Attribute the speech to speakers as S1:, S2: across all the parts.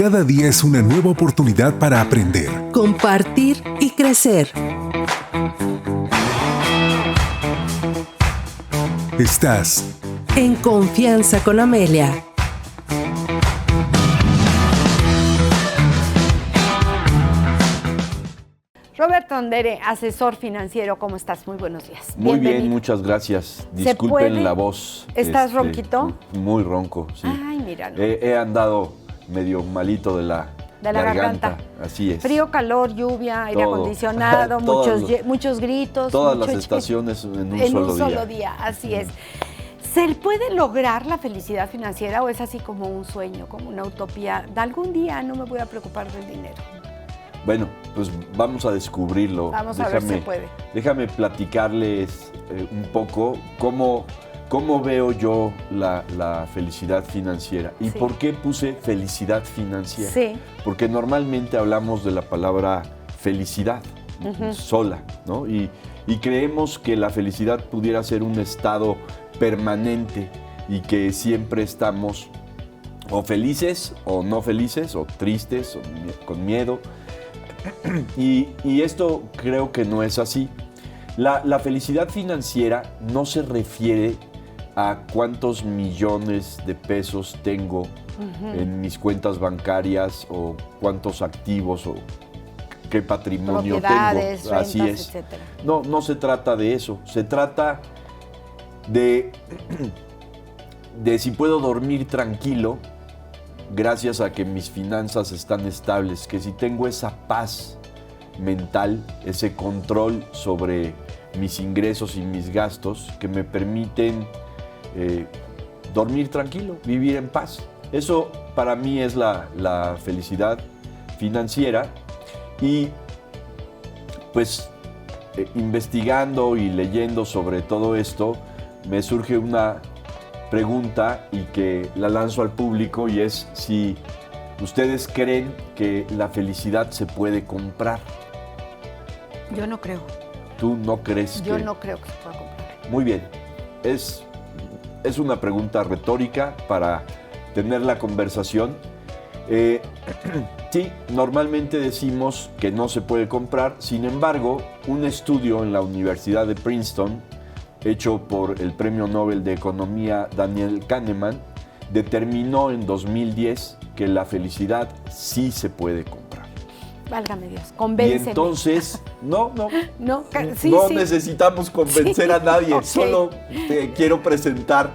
S1: Cada día es una nueva oportunidad para aprender,
S2: compartir y crecer.
S1: Estás
S2: en Confianza con Amelia.
S3: Roberto Andere, asesor financiero, ¿cómo estás? Muy buenos días.
S4: Muy bien, muchas gracias. Disculpen la voz.
S3: ¿Estás ronquito?
S4: Muy ronco, sí.
S3: Ay, mira. No.
S4: He andado medio malito de la garganta. Así es.
S3: Frío, calor, lluvia, aire acondicionado, muchos gritos.
S4: Todas las estaciones en un solo día.
S3: Así es. ¿Se puede lograr la felicidad financiera o es así como un sueño, como una utopía? De algún día no me voy a preocupar del dinero.
S4: Bueno, pues vamos a descubrirlo.
S3: Vamos a ver si se puede.
S4: Déjame platicarles un poco cómo veo yo la felicidad financiera y por qué puse felicidad financiera.
S3: Sí.
S4: Porque normalmente hablamos de la palabra felicidad sola, ¿no? Y creemos que la felicidad pudiera ser un estado permanente y que siempre estamos o felices o no felices o tristes o con miedo. Y esto creo que no es así. La felicidad financiera no se refiere a cuántos millones de pesos tengo en mis cuentas bancarias o cuántos activos o qué patrimonio tengo. Así es.
S3: Etcétera.
S4: No se trata de eso. Se trata de si puedo dormir tranquilo gracias a que mis finanzas están estables, que si tengo esa paz mental, ese control sobre mis ingresos y mis gastos que me permiten dormir tranquilo, vivir en paz. Eso para mí es la felicidad financiera y pues investigando y leyendo sobre todo esto me surge una pregunta y que la lanzo al público y es si ustedes creen que la felicidad se puede comprar.
S3: Yo no creo.
S4: ¿Tú no crees
S3: Yo no creo que se pueda comprar.
S4: Muy bien. Es una pregunta retórica para tener la conversación. Sí, normalmente decimos que no se puede comprar. Sin embargo, un estudio en la Universidad de Princeton hecho por el Premio Nobel de Economía Daniel Kahneman, determinó en 2010 que la felicidad sí se puede comprar.
S3: Válgame Dios, convénceme.
S4: Y entonces, no necesitamos convencer a nadie,
S3: Okay.
S4: Solo te quiero presentar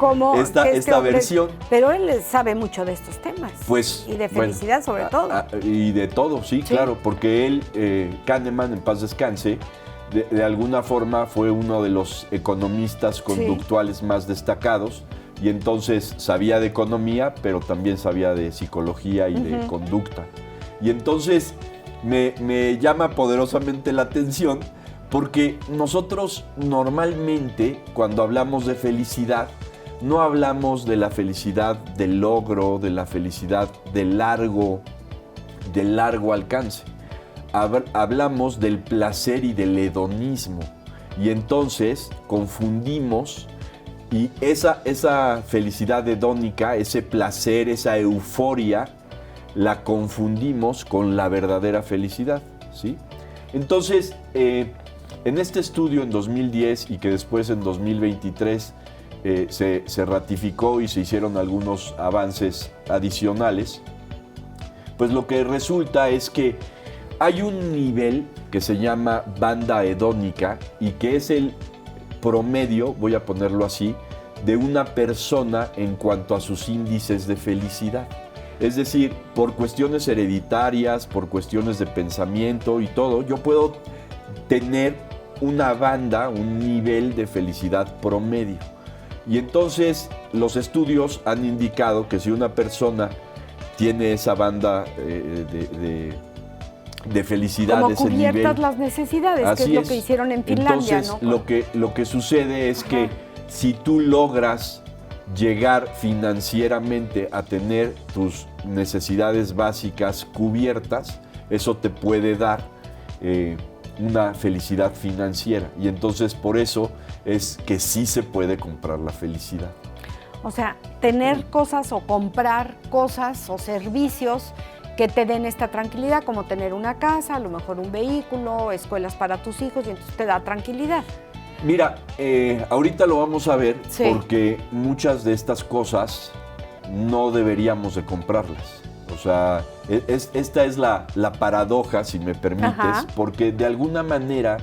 S4: esta versión.
S3: Pero él sabe mucho de estos temas.
S4: Pues,
S3: y de felicidad sobre todo.
S4: Y de todo, sí, claro, porque él, Kahneman, en paz descanse, de alguna forma fue uno de los economistas conductuales más destacados y entonces sabía de economía, pero también sabía de psicología y de conducta. Y entonces me llama poderosamente la atención porque nosotros normalmente cuando hablamos de felicidad no hablamos de la felicidad del logro, de la felicidad de largo alcance. Hablamos del placer y del hedonismo y entonces confundimos y esa felicidad hedónica, ese placer, esa euforia, la confundimos con la verdadera felicidad, ¿sí? Entonces, en este estudio en 2010 y que después en 2023 se ratificó y se hicieron algunos avances adicionales, pues lo que resulta es que hay un nivel que se llama banda hedónica y que es el promedio, voy a ponerlo así, de una persona en cuanto a sus índices de felicidad. Es decir, por cuestiones hereditarias, por cuestiones de pensamiento y todo, yo puedo tener una banda, un nivel de felicidad promedio. Y entonces los estudios han indicado que si una persona tiene esa banda de felicidad,
S3: como
S4: ese
S3: cubiertas
S4: nivel,
S3: las necesidades, que es lo que hicieron en Finlandia.
S4: Entonces,
S3: ¿no?
S4: lo que sucede es que si tú logras llegar financieramente a tener tus necesidades básicas cubiertas, eso te puede dar una felicidad financiera. Y entonces por eso es que sí se puede comprar la felicidad.
S3: O sea, tener cosas o comprar cosas o servicios que te den esta tranquilidad, como tener una casa, a lo mejor un vehículo, escuelas para tus hijos, y entonces te da tranquilidad.
S4: Mira, ahorita lo vamos a ver
S3: Sí.
S4: porque muchas de estas cosas no deberíamos de comprarlas. O sea, esta es la paradoja, si me permites,
S3: Ajá.
S4: porque de alguna manera,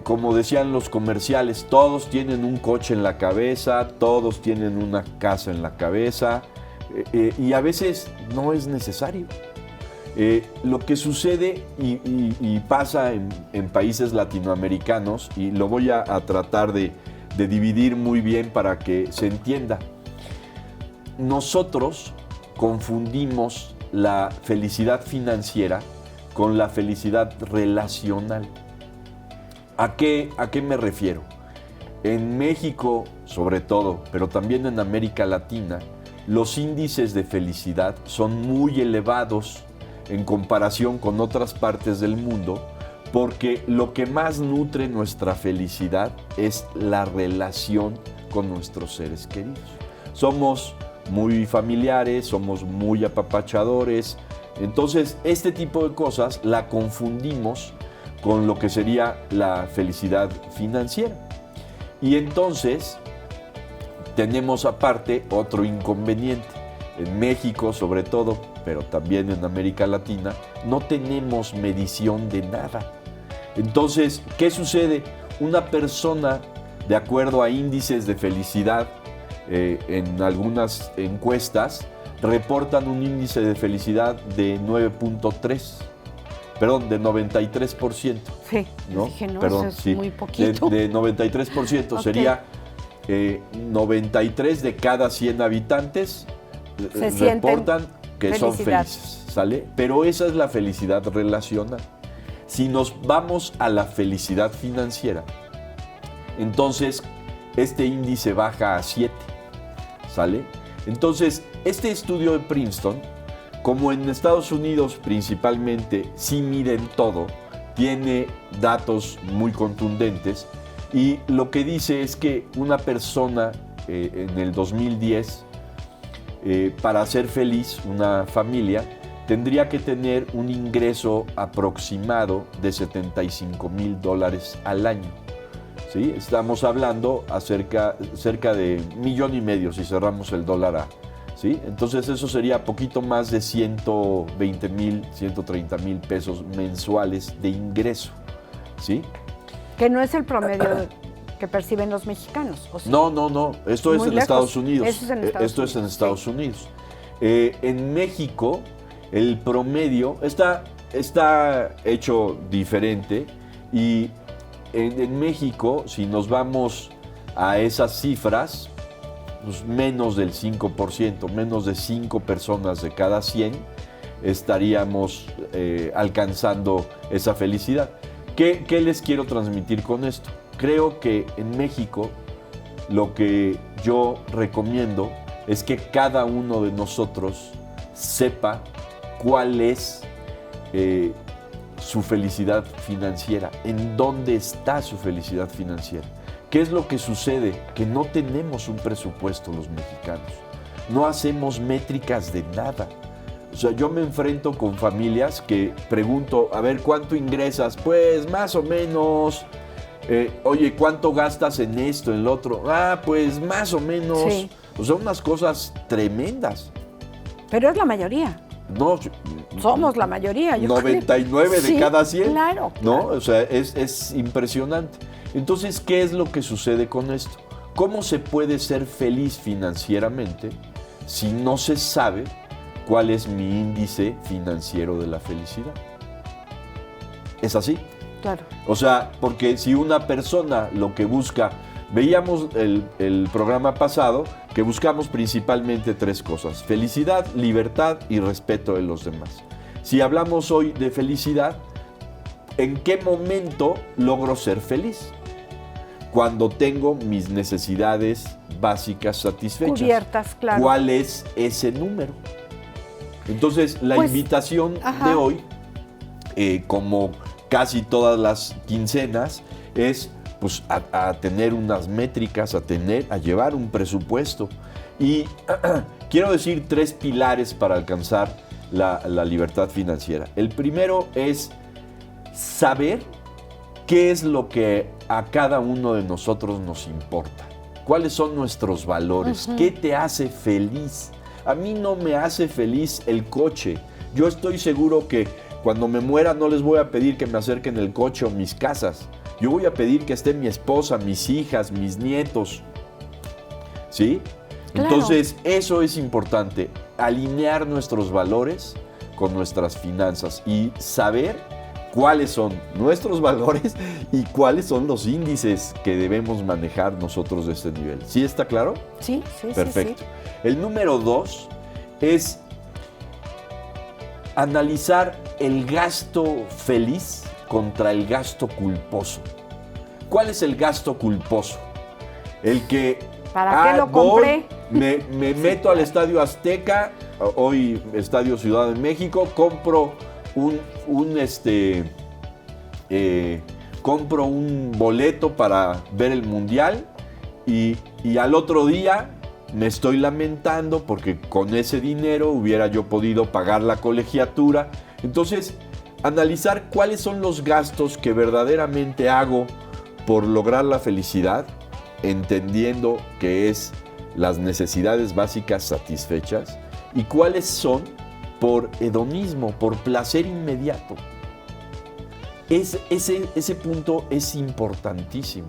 S4: como decían los comerciales, todos tienen un coche en la cabeza, todos tienen una casa en la cabeza, y a veces no es necesario. Lo que sucede y pasa en países latinoamericanos, y lo voy a tratar de dividir muy bien para que se entienda. Nosotros confundimos la felicidad financiera con la felicidad relacional. ¿A qué me refiero? En México, sobre todo, pero también en América Latina, los índices de felicidad son muy elevados en comparación con otras partes del mundo, porque lo que más nutre nuestra felicidad es la relación con nuestros seres queridos. Somos muy familiares, somos muy apapachadores, entonces este tipo de cosas la confundimos con lo que sería la felicidad financiera. Y entonces tenemos aparte otro inconveniente. En México sobre todo, pero también en América Latina, no tenemos medición de nada. Entonces, ¿qué sucede? Una persona, de acuerdo a índices de felicidad, en algunas encuestas, reportan un índice de felicidad de 9.3, perdón, de 93%.
S3: Sí,
S4: ¿no?
S3: dije, no,
S4: Perdón,
S3: eso es
S4: sí,
S3: muy poquito.
S4: de 93%,
S3: Ok.
S4: sería 93 de cada 100 habitantes
S3: Se sienten
S4: reportan que son
S3: felicidad.
S4: felices, ¿sale? Pero esa es la felicidad relacional. Si nos vamos a la felicidad financiera, entonces este índice baja a 7, ¿sale? Entonces, este estudio de Princeton, como en Estados Unidos principalmente sí miden todo, tiene datos muy contundentes, y lo que dice es que una persona en el 2010, para ser feliz, una familia, tendría que tener un ingreso aproximado de $75,000 al año. ¿Sí? Estamos hablando cerca de 1,5 millones si cerramos el dólar a. ¿Sí? Entonces eso sería poquito más de 120,000, 130,000 pesos mensuales de ingreso. ¿Sí?
S3: Que no es el promedio que perciben los mexicanos. ¿o sí?
S4: No. Esto es
S3: Muy
S4: en
S3: lejos.
S4: Estados Unidos.
S3: Eso es en Estados
S4: Esto es en
S3: Unidos,
S4: Estados
S3: sí.
S4: Unidos. En México, el promedio está hecho diferente, y en México, si nos vamos a esas cifras, pues menos del 5%, menos de 5 personas de cada 100 estaríamos alcanzando esa felicidad. ¿Qué les quiero transmitir con esto? Creo que en México lo que yo recomiendo es que cada uno de nosotros sepa cuál es su felicidad financiera, en dónde está su felicidad financiera. ¿Qué es lo que sucede? Que no tenemos un presupuesto los mexicanos, no hacemos métricas de nada. O sea, yo me enfrento con familias que pregunto, a ver, ¿cuánto ingresas? Pues más o menos. Oye, ¿cuánto gastas en esto, en lo otro? Ah, pues más o menos.
S3: Sí.
S4: O sea, unas cosas tremendas.
S3: Pero es la mayoría.
S4: No,
S3: Somos la mayoría. Yo
S4: 99
S3: creo.
S4: de
S3: Sí,
S4: cada 100.
S3: Claro.
S4: ¿No? O sea, es impresionante. Entonces, ¿qué es lo que sucede con esto? ¿Cómo se puede ser feliz financieramente si no se sabe cuál es mi índice financiero de la felicidad? ¿Es así?
S3: Claro.
S4: O sea, porque si una persona lo que busca, veíamos el programa pasado, que buscamos principalmente 3 cosas: felicidad, libertad y respeto de los demás. Si hablamos hoy de felicidad, ¿en qué momento logro ser feliz? Cuando tengo mis necesidades básicas satisfechas.
S3: Cubiertas, claro.
S4: ¿Cuál es ese número? Entonces, la
S3: Pues,
S4: invitación
S3: ajá.
S4: de hoy, como casi todas las quincenas, es pues a tener unas métricas, a llevar un presupuesto. Y quiero decir 3 pilares para alcanzar la libertad financiera. El primero es saber qué es lo que a cada uno de nosotros nos importa. ¿Cuáles son nuestros valores? ¿Qué te hace feliz? A mí no me hace feliz el coche. Yo estoy seguro que cuando me muera no les voy a pedir que me acerquen el coche o mis casas. Yo voy a pedir que esté mi esposa, mis hijas, mis nietos. ¿Sí?
S3: Claro.
S4: Entonces, eso es importante. Alinear nuestros valores con nuestras finanzas y saber cuáles son nuestros valores y cuáles son los índices que debemos manejar nosotros de este nivel. ¿Sí está claro?
S3: Sí, sí,
S4: Perfecto.
S3: sí.
S4: El número 2 es analizar el gasto feliz contra el gasto culposo. ¿Cuál es el gasto culposo? El que
S3: ¿Para qué lo compré?
S4: Me meto al Estadio Azteca, hoy Estadio Ciudad de México, compro compro un boleto para ver el Mundial y al otro día me estoy lamentando porque con ese dinero hubiera yo podido pagar la colegiatura. Entonces, analizar cuáles son los gastos que verdaderamente hago por lograr la felicidad, entendiendo que es las necesidades básicas satisfechas, y cuáles son por hedonismo, por placer inmediato. Ese punto es importantísimo,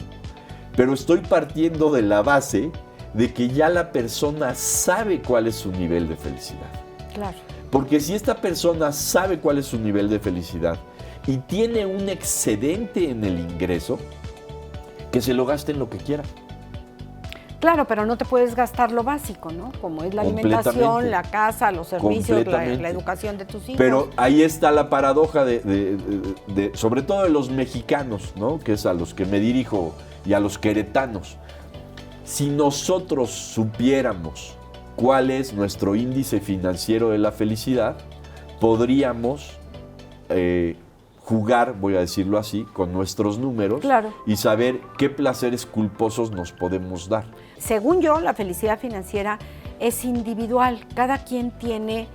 S4: pero estoy partiendo de la base de que ya la persona sabe cuál es su nivel de felicidad.
S3: Claro.
S4: Porque si esta persona sabe cuál es su nivel de felicidad y tiene un excedente en el ingreso, que se lo gaste en lo que quiera.
S3: Claro, pero no te puedes gastar lo básico, ¿no? Como es la alimentación, la casa, los servicios, la educación de tus hijos.
S4: Pero ahí está la paradoja de sobre todo de los mexicanos, ¿no? Que es a los que me dirijo, y a los queretanos. Si nosotros supiéramos cuál es nuestro índice financiero de la felicidad, podríamos jugar, voy a decirlo así, con nuestros números,
S3: claro,
S4: y saber qué placeres culposos nos podemos dar.
S3: Según yo, la felicidad financiera es individual. Cada quien tiene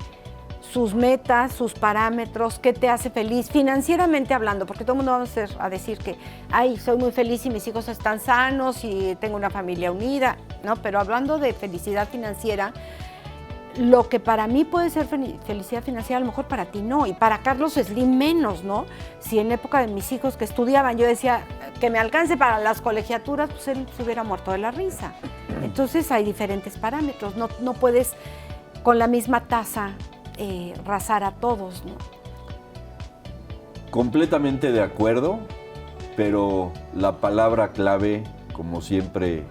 S3: sus metas, sus parámetros, qué te hace feliz, financieramente hablando, porque todo el mundo va a decir que, ay, soy muy feliz y mis hijos están sanos y tengo una familia unida, ¿no? Pero hablando de felicidad financiera, lo que para mí puede ser felicidad financiera, a lo mejor para ti no, y para Carlos Slim menos, ¿no? Si en época de mis hijos que estudiaban yo decía que me alcance para las colegiaturas, pues él se hubiera muerto de la risa. Entonces hay diferentes parámetros, no puedes con la misma tasa rasar a todos, ¿no?
S4: Completamente de acuerdo, pero la palabra clave, como siempre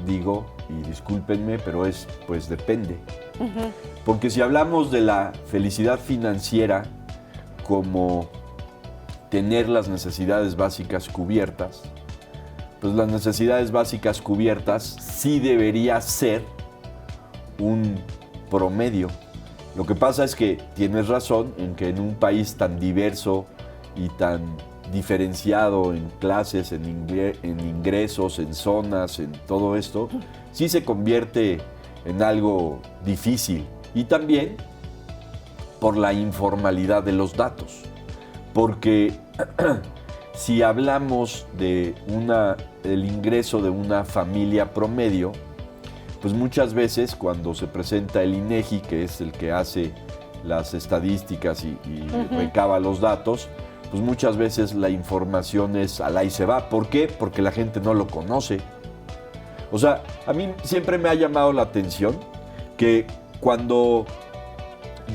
S4: digo, y discúlpenme, pero es, pues depende. Uh-huh. Porque si hablamos de la felicidad financiera como tener las necesidades básicas cubiertas, pues las necesidades básicas cubiertas sí debería ser un promedio. Lo que pasa es que tienes razón en que en un país tan diverso y tan diferenciado en clases, en ingresos, en zonas, en todo esto, sí se convierte en algo difícil. Y también por la informalidad de los datos. Porque si hablamos de el ingreso de una familia promedio, pues muchas veces cuando se presenta el INEGI, que es el que hace las estadísticas y uh-huh, recaba los datos, pues muchas veces la información es al ahí se va. ¿Por qué? Porque la gente no lo conoce. O sea, a mí siempre me ha llamado la atención que cuando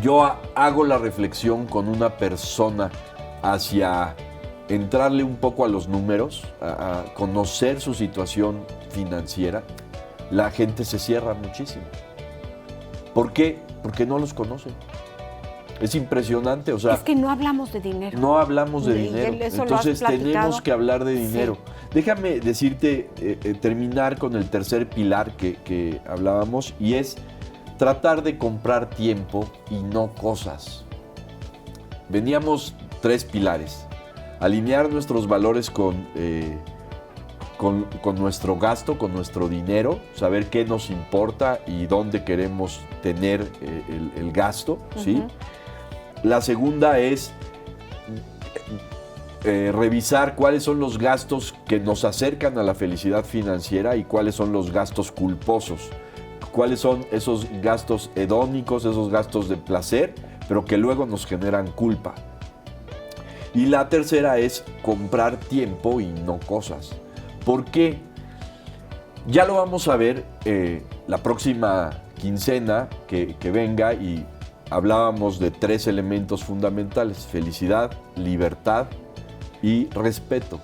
S4: yo hago la reflexión con una persona hacia entrarle un poco a los números, a conocer su situación financiera, la gente se cierra muchísimo. ¿Por qué? Porque no los conocen. Es impresionante, o sea...
S3: Es que no hablamos de dinero.
S4: No hablamos de dinero, entonces tenemos que hablar de dinero. Sí. Déjame decirte, terminar con el tercer pilar que hablábamos, y es tratar de comprar tiempo y no cosas. Veníamos 3 pilares. Alinear nuestros valores con nuestro gasto, con nuestro dinero, saber qué nos importa y dónde queremos tener el gasto, ¿sí? La segunda es revisar cuáles son los gastos que nos acercan a la felicidad financiera y cuáles son los gastos culposos. Cuáles son esos gastos hedónicos, esos gastos de placer, pero que luego nos generan culpa. Y la tercera es comprar tiempo y no cosas. ¿Por qué? Ya lo vamos a ver la próxima quincena que venga, y hablábamos de 3 elementos fundamentales: felicidad, libertad y respeto.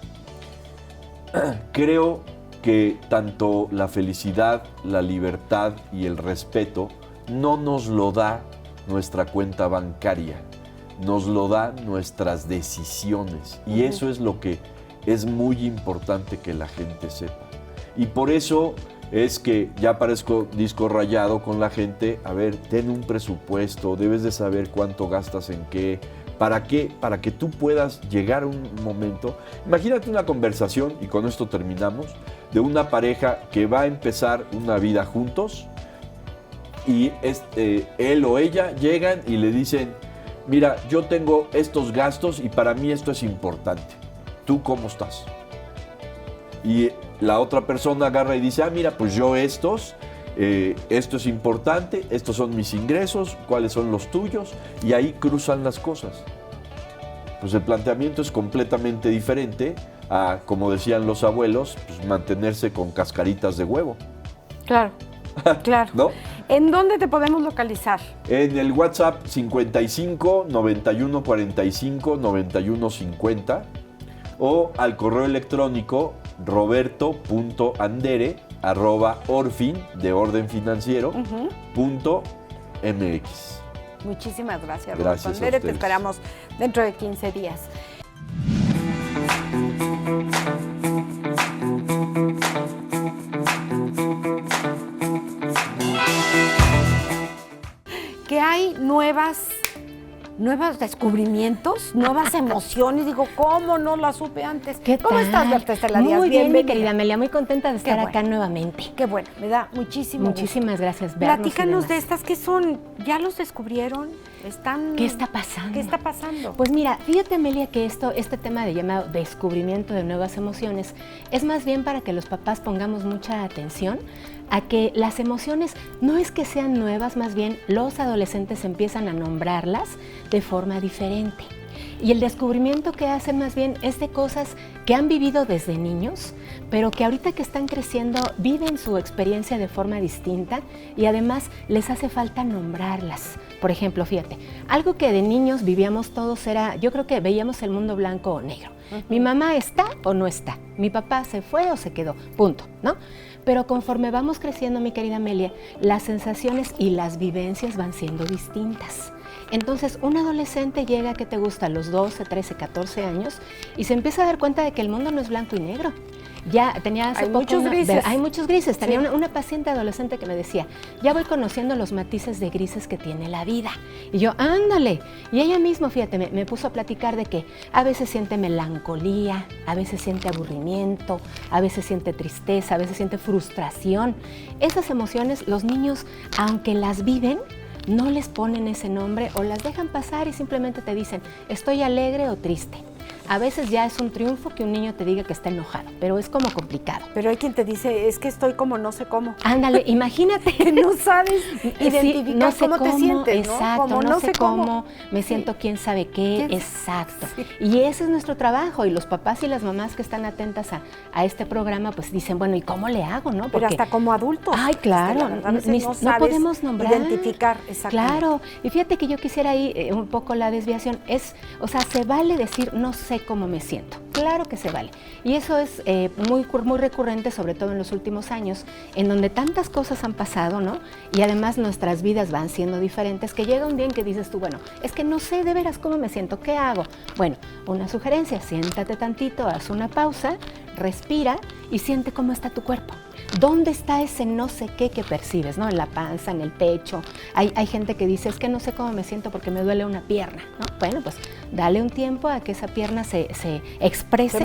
S4: Creo que tanto la felicidad, la libertad y el respeto no nos lo da nuestra cuenta bancaria, nos lo dan nuestras decisiones. Y eso es lo que es muy importante que la gente sepa. Y por eso es que ya parezco disco rayado con la gente. A ver, ten un presupuesto, debes de saber cuánto gastas en qué. ¿Para qué? Para que tú puedas llegar a un momento. Imagínate una conversación, y con esto terminamos, de una pareja que va a empezar una vida juntos y él o ella llegan y le dicen: mira, yo tengo estos gastos y para mí esto es importante. ¿Tú cómo estás? Y la otra persona agarra y dice: ah, mira, pues yo esto es importante, estos son mis ingresos, cuáles son los tuyos, y ahí cruzan las cosas. Pues el planteamiento es completamente diferente a, como decían los abuelos, pues mantenerse con cascaritas de huevo.
S3: Claro, claro.
S4: ¿No?
S3: ¿En dónde te podemos localizar?
S4: En el WhatsApp 55 91 45 91 50 o al correo electrónico roberto.andere@orfin de orden financiero .mx.
S3: Muchísimas gracias,
S4: Gracias
S3: Roberto Andere.
S4: a
S3: Te
S4: ustedes.
S3: esperamos dentro de 15 días. Que hay nuevos descubrimientos, nuevas emociones. Digo, ¿cómo no las supe antes? ¿Cómo estás, Berta Estela Díaz?
S5: Muy bien, mi
S3: Bienvenida.
S5: querida Amelia, muy contenta de estar
S3: bueno.
S5: acá nuevamente.
S3: Qué bueno, me da muchísimo
S5: Muchísimas
S3: gusto.
S5: gracias, vernos y
S3: Platícanos de
S5: demás.
S3: estas, ¿qué son? ¿Ya los descubrieron?
S5: ¿Qué está pasando?
S3: ¿Qué está pasando?
S5: Pues mira, fíjate, Amelia, que este tema de llamado descubrimiento de nuevas emociones es más bien para que los papás pongamos mucha atención a que las emociones no es que sean nuevas, más bien los adolescentes empiezan a nombrarlas de forma diferente. Y el descubrimiento que hacen más bien es de cosas que han vivido desde niños, pero que ahorita que están creciendo viven su experiencia de forma distinta y además les hace falta nombrarlas. Por ejemplo, fíjate, algo que de niños vivíamos todos era, yo creo que veíamos el mundo blanco o negro. Mi mamá está o no está, mi papá se fue o se quedó, punto, ¿no? Pero conforme vamos creciendo, mi querida Amelia, las sensaciones y las vivencias van siendo distintas. Entonces, un adolescente llega, ¿qué te gusta?, a los 12, 13, 14 años y se empieza a dar cuenta de que el mundo no es blanco y negro. Ya tenía hace
S3: Hay
S5: poco
S3: muchos grises.
S5: Hay muchos grises. Tenía
S3: Sí.
S5: una paciente adolescente que me decía, ya voy conociendo los matices de grises que tiene la vida. Y yo, ándale. Y ella misma, fíjate, me puso a platicar de que a veces siente melancolía, a veces siente aburrimiento, a veces siente tristeza, a veces siente frustración. Esas emociones, los niños, aunque las viven, no les ponen ese nombre o las dejan pasar y simplemente te dicen, estoy alegre o triste. A veces ya es un triunfo que un niño te diga que está enojado, pero es como complicado.
S3: Pero hay quien te dice, es que estoy como no sé cómo.
S5: Ándale, imagínate.
S3: Que no sabes identificar
S5: Sí, no sé
S3: cómo te sientes, ¿no?
S5: Exacto,
S3: Como
S5: no sé cómo, me
S3: Sí.
S5: siento quién sabe qué,
S3: ¿Quién?
S5: exacto.
S3: Sí.
S5: Y ese es nuestro trabajo, y los papás y las mamás que están atentas a este programa, pues dicen, bueno, ¿y cómo le hago, no?
S3: Pero hasta como adultos.
S5: Ay, claro,
S3: La verdad, a veces
S5: no
S3: no sabes
S5: podemos nombrar.
S3: identificar, exactamente.
S5: Claro, y fíjate que yo quisiera ahí un poco la desviación, o sea, se vale decir no sé cómo me siento, claro que se vale. Y eso es muy recurrente, sobre todo en los últimos años, en donde tantas cosas han pasado, ¿no? Y además nuestras vidas van siendo diferentes, que llega un día en que dices tú, bueno, es que no sé de veras cómo me siento, ¿qué hago? Bueno, una sugerencia, siéntate tantito, haz una pausa, respira y siente cómo está tu cuerpo. ¿Dónde está ese no sé qué que percibes, ¿no? En la panza, en el pecho. Hay gente que dice, es que no sé cómo me siento porque me duele una pierna, ¿no? Bueno, pues dale un tiempo a que esa pierna se exprese,
S3: Se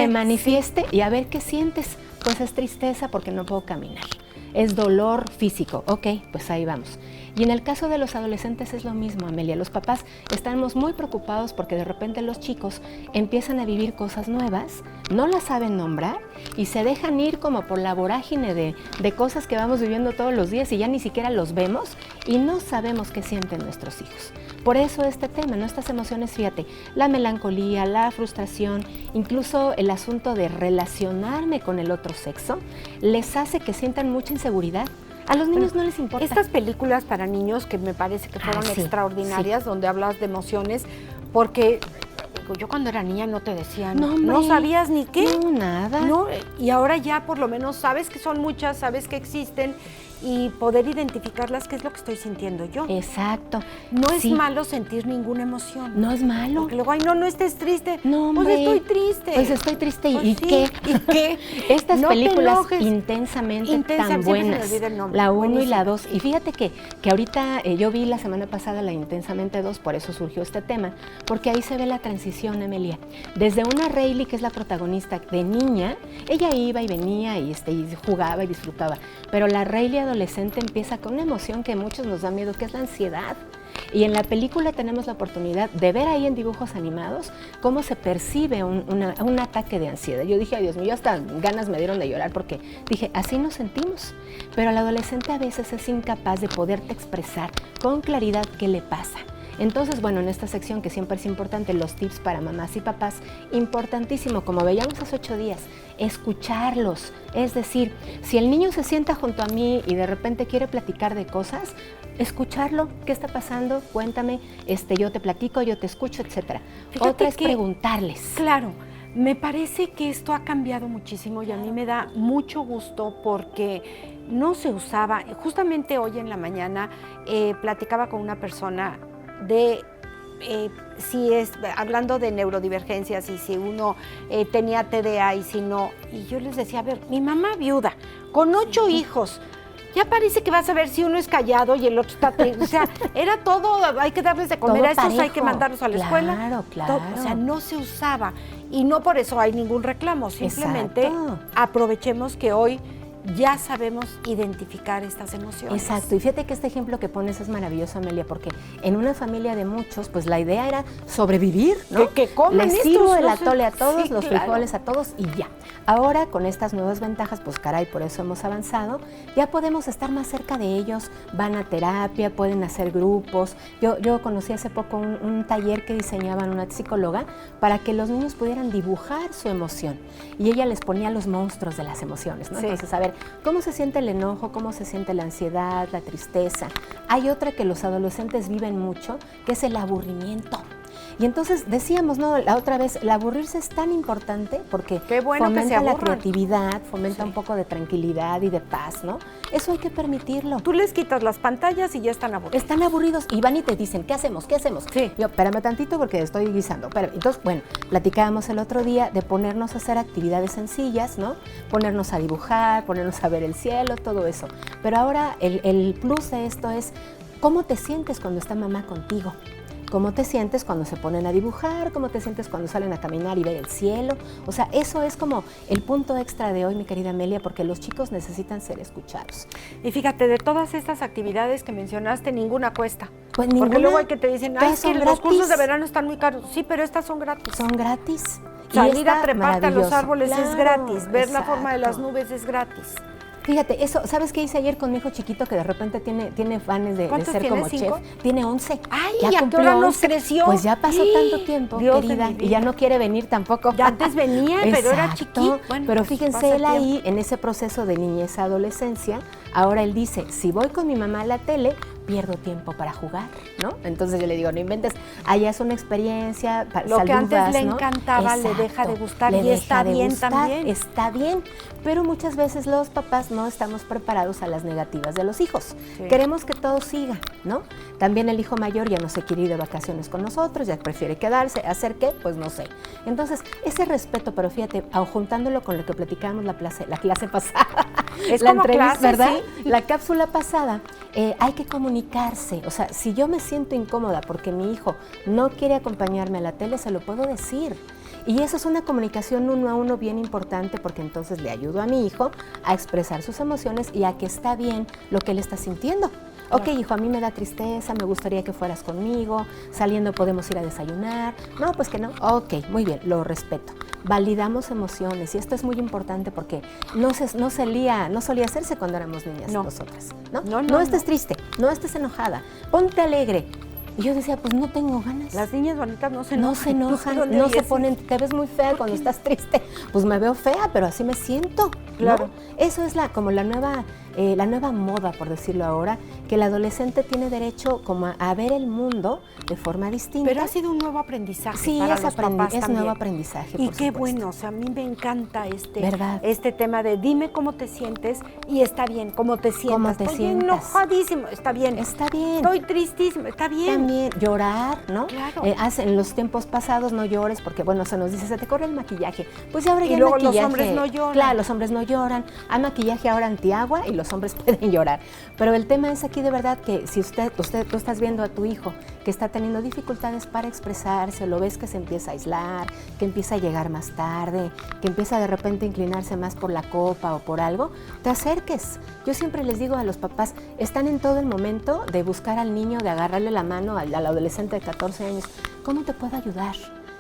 S3: manifieste.
S5: y a ver qué sientes. Pues es tristeza porque no puedo caminar. Es dolor físico, ok, pues ahí vamos. Y en el caso de los adolescentes es lo mismo, Amelia. Los papás estamos muy preocupados porque de repente los chicos empiezan a vivir cosas nuevas, no las saben nombrar y se dejan ir como por la vorágine de cosas que vamos viviendo todos los días y ya ni siquiera los vemos y no sabemos qué sienten nuestros hijos. Por eso este tema, ¿no? Estas emociones, fíjate, la melancolía, la frustración, incluso el asunto de relacionarme con el otro sexo, les hace que sientan mucha inseguridad. A los niños no les importa.
S3: Estas películas para niños que me parece que fueron
S5: sí,
S3: extraordinarias, donde hablas de emociones, porque yo cuando era niña no te decían,
S5: No,
S3: no
S5: hombre.
S3: sabías ni qué.
S5: No, nada.
S3: No, y ahora ya por lo menos sabes que son muchas, sabes que existen y poder identificarlas, qué es lo que estoy sintiendo yo.
S5: Exacto.
S3: No es
S5: Sí.
S3: malo sentir ninguna emoción.
S5: No es malo.
S3: Porque luego, ay, no estés triste.
S5: No,
S3: pues
S5: hombre.
S3: estoy triste.
S5: Pues estoy triste.
S3: Pues
S5: ¿Y
S3: sí,
S5: qué?
S3: ¿Y qué?
S5: Estas
S3: No te
S5: películas
S3: enojes.
S5: intensamente
S3: Intensa,
S5: tan
S3: siempre se me
S5: buenas.
S3: olvida el nombre.
S5: La 1 y
S3: Buenísima.
S5: la 2. Y fíjate que ahorita yo vi la semana pasada la Intensamente 2, por eso surgió este tema, porque ahí se ve la transición, Amelia. Desde una Rayleigh, que es la protagonista de niña, ella iba y venía y jugaba y disfrutaba. Pero la Rayleigh adolescente empieza con una emoción que a muchos nos da miedo, que es la ansiedad. Y en la película tenemos la oportunidad de ver ahí en dibujos animados cómo se percibe un ataque de ansiedad. Yo dije, ay Dios mío, hasta ganas me dieron de llorar porque dije, así nos sentimos. Pero el adolescente a veces es incapaz de poderte expresar con claridad qué le pasa. Entonces, bueno, en esta sección que siempre es importante, los tips para mamás y papás, importantísimo, como veíamos hace 8 días, escucharlos. Es decir, si el niño se sienta junto a mí y de repente quiere platicar de cosas, escucharlo, ¿qué está pasando? Cuéntame, yo te platico, yo te escucho, etcétera.
S3: Fíjate
S5: Otra es
S3: que-
S5: preguntarles.
S3: Claro, me parece que esto ha cambiado muchísimo y a mí me da mucho gusto porque no se usaba. Justamente hoy en la mañana platicaba con una persona de hablando de neurodivergencias y si uno tenía TDA y si no. Y yo les decía, a ver, mi mamá viuda, con 8 hijos, ya parece que vas a ver si uno es callado y el otro está... O sea, era todo, hay que darles de comer
S5: Todo
S3: a estos, hay
S5: parejo.
S3: que mandarlos a la escuela.
S5: Claro,
S3: Todo,
S5: claro.
S3: o sea, no se usaba. Y no por eso hay ningún reclamo, simplemente
S5: Exacto.
S3: aprovechemos que hoy ya sabemos identificar estas emociones.
S5: Exacto, y fíjate que este ejemplo que pones es maravilloso, Amelia, porque en una familia de muchos, pues la idea era sobrevivir, ¿no?
S3: Que coman
S5: Les
S3: estos,
S5: sirvo el
S3: no sé.
S5: atole a todos,
S3: Sí,
S5: los
S3: claro.
S5: frijoles a todos y ya. Ahora, con estas nuevas ventajas, pues caray, por eso hemos avanzado, ya podemos estar más cerca de ellos, van a terapia, pueden hacer grupos. Yo conocí hace poco un taller que diseñaban una psicóloga para que los niños pudieran dibujar su emoción y ella les ponía los monstruos de las emociones, ¿no?
S3: Sí.
S5: Entonces, a ver, ¿cómo se siente el enojo? ¿Cómo se siente la ansiedad, la tristeza? Hay otra que los adolescentes viven mucho, que es el aburrimiento. Y entonces decíamos, ¿no? La otra vez, el aburrirse es tan importante porque
S3: Qué bueno que se
S5: fomenta la
S3: aburran.
S5: creatividad, fomenta
S3: Sí.
S5: un poco de tranquilidad y de paz, ¿no? Eso hay que permitirlo.
S3: Tú les quitas las pantallas y ya están aburridos.
S5: Están aburridos y van y te dicen, ¿qué hacemos? ¿Qué hacemos?
S3: Sí.
S5: Yo, espérame tantito porque estoy guisando. Entonces, bueno, platicábamos el otro día de ponernos a hacer actividades sencillas, ¿no? Ponernos a dibujar, ponernos a ver el cielo, todo eso. Pero ahora el plus de esto es, ¿cómo te sientes cuando está mamá contigo? ¿Cómo te sientes cuando se ponen a dibujar? ¿Cómo te sientes cuando salen a caminar y ver el cielo? O sea, eso es como el punto extra de hoy, mi querida Amelia, porque los chicos necesitan ser escuchados.
S3: Y fíjate, de todas estas actividades que mencionaste, ninguna cuesta.
S5: Pues
S3: Porque
S5: ninguna,
S3: luego hay que te dicen, ay,
S5: todas
S3: es que
S5: son
S3: los
S5: gratis.
S3: cursos de verano están muy caros. Sí, pero estas son gratis.
S5: Son gratis. Y
S3: Salir a
S5: está
S3: treparte a los
S5: maravilloso.
S3: árboles es
S5: Claro,
S3: gratis. Ver la forma de las
S5: exacto.
S3: nubes es gratis.
S5: Fíjate, eso, ¿sabes qué hice ayer con mi hijo chiquito que de repente tiene fans de
S3: ¿Cuántos
S5: ser
S3: tiene?
S5: como
S3: 5?
S5: chef? Tiene 11.
S3: Ay,
S5: ya
S3: ¿y a qué
S5: cumplió
S3: hora nos
S5: 11.
S3: creció?
S5: Pues ya pasó
S3: ¡Sí!
S5: tanto tiempo,
S3: Dios de
S5: querida,
S3: mi vida.
S5: y ya no quiere venir tampoco.
S3: Ya antes venía, pero era
S5: Exacto.
S3: chiquito. Bueno,
S5: pero
S3: pues
S5: fíjense,
S3: pasa
S5: él
S3: el
S5: ahí, en ese proceso de niñez a adolescencia, ahora él dice, si voy con mi mamá a la tele, pierdo tiempo para jugar, ¿no? Entonces yo le digo, no inventes, allá es una experiencia,
S3: Lo que antes
S5: saludas,
S3: le
S5: ¿no?
S3: encantaba le
S5: Exacto,
S3: deja de gustar
S5: le
S3: y
S5: deja
S3: está
S5: de
S3: bien
S5: gustar,
S3: también.
S5: Está bien, pero muchas veces los papás no estamos preparados a las negativas de los hijos.
S3: Sí.
S5: Queremos que todo siga, ¿no? También el hijo mayor ya no se quiere ir de vacaciones con nosotros, ya prefiere quedarse, ¿hacer qué? Pues no sé. Entonces, ese respeto, pero fíjate, juntándolo con lo que platicábamos la clase pasada,
S3: Es
S5: la
S3: como
S5: entrevista,
S3: clase,
S5: ¿verdad?
S3: sí.
S5: La cápsula pasada, hay que comunicarse. O sea, si yo me siento incómoda porque mi hijo no quiere acompañarme a la tele, se lo puedo decir. Y eso es una comunicación 1 a 1 bien importante porque entonces le ayudo a mi hijo a expresar sus emociones y a que está bien lo que él está sintiendo. Ok, hijo, a mí me da tristeza, me gustaría que fueras conmigo, saliendo podemos ir a desayunar. No, pues que no. Ok, muy bien, lo respeto. Validamos emociones y esto es muy importante porque no solía hacerse cuando éramos niñas nosotras. No estés triste, no estés enojada, ponte alegre. Y yo decía, pues no tengo ganas.
S3: Las niñas bonitas no se enojan.
S5: No se enojan, no se ponen, te ves muy fea cuando estás triste. Pues me veo fea, pero así me siento.
S3: Claro.
S5: ¿No? Eso es como la nueva moda, por decirlo ahora, que el adolescente tiene derecho como a ver el mundo de forma distinta.
S3: Pero ha sido un nuevo aprendizaje
S5: sí,
S3: para los papás
S5: es
S3: también.
S5: nuevo aprendizaje,
S3: y
S5: por
S3: qué
S5: supuesto.
S3: bueno, o sea, a mí me encanta
S5: ¿verdad?
S3: este tema de dime cómo te sientes y está bien, cómo te sientas.
S5: ¿Cómo te
S3: Estoy
S5: sientas?
S3: enojadísimo, está bien.
S5: Está bien.
S3: Estoy tristísimo, está bien.
S5: También llorar, ¿no?
S3: Claro.
S5: En los tiempos pasados no llores porque, bueno, se nos dice, se te corre el maquillaje. Pues ahora
S3: Y
S5: ya el
S3: luego
S5: maquillaje.
S3: los hombres no lloran.
S5: Claro, los hombres no lloran. Hay maquillaje ahora antiagua y los hombres pueden llorar. Pero el tema es aquí de verdad que si tú estás viendo a tu hijo que está teniendo dificultades para expresarse, lo ves que se empieza a aislar, que empieza a llegar más tarde, que empieza de repente a inclinarse más por la copa o por algo, te acerques. Yo siempre les digo a los papás, están en todo el momento de buscar al niño, de agarrarle la mano al adolescente de 14 años. ¿Cómo te puedo ayudar?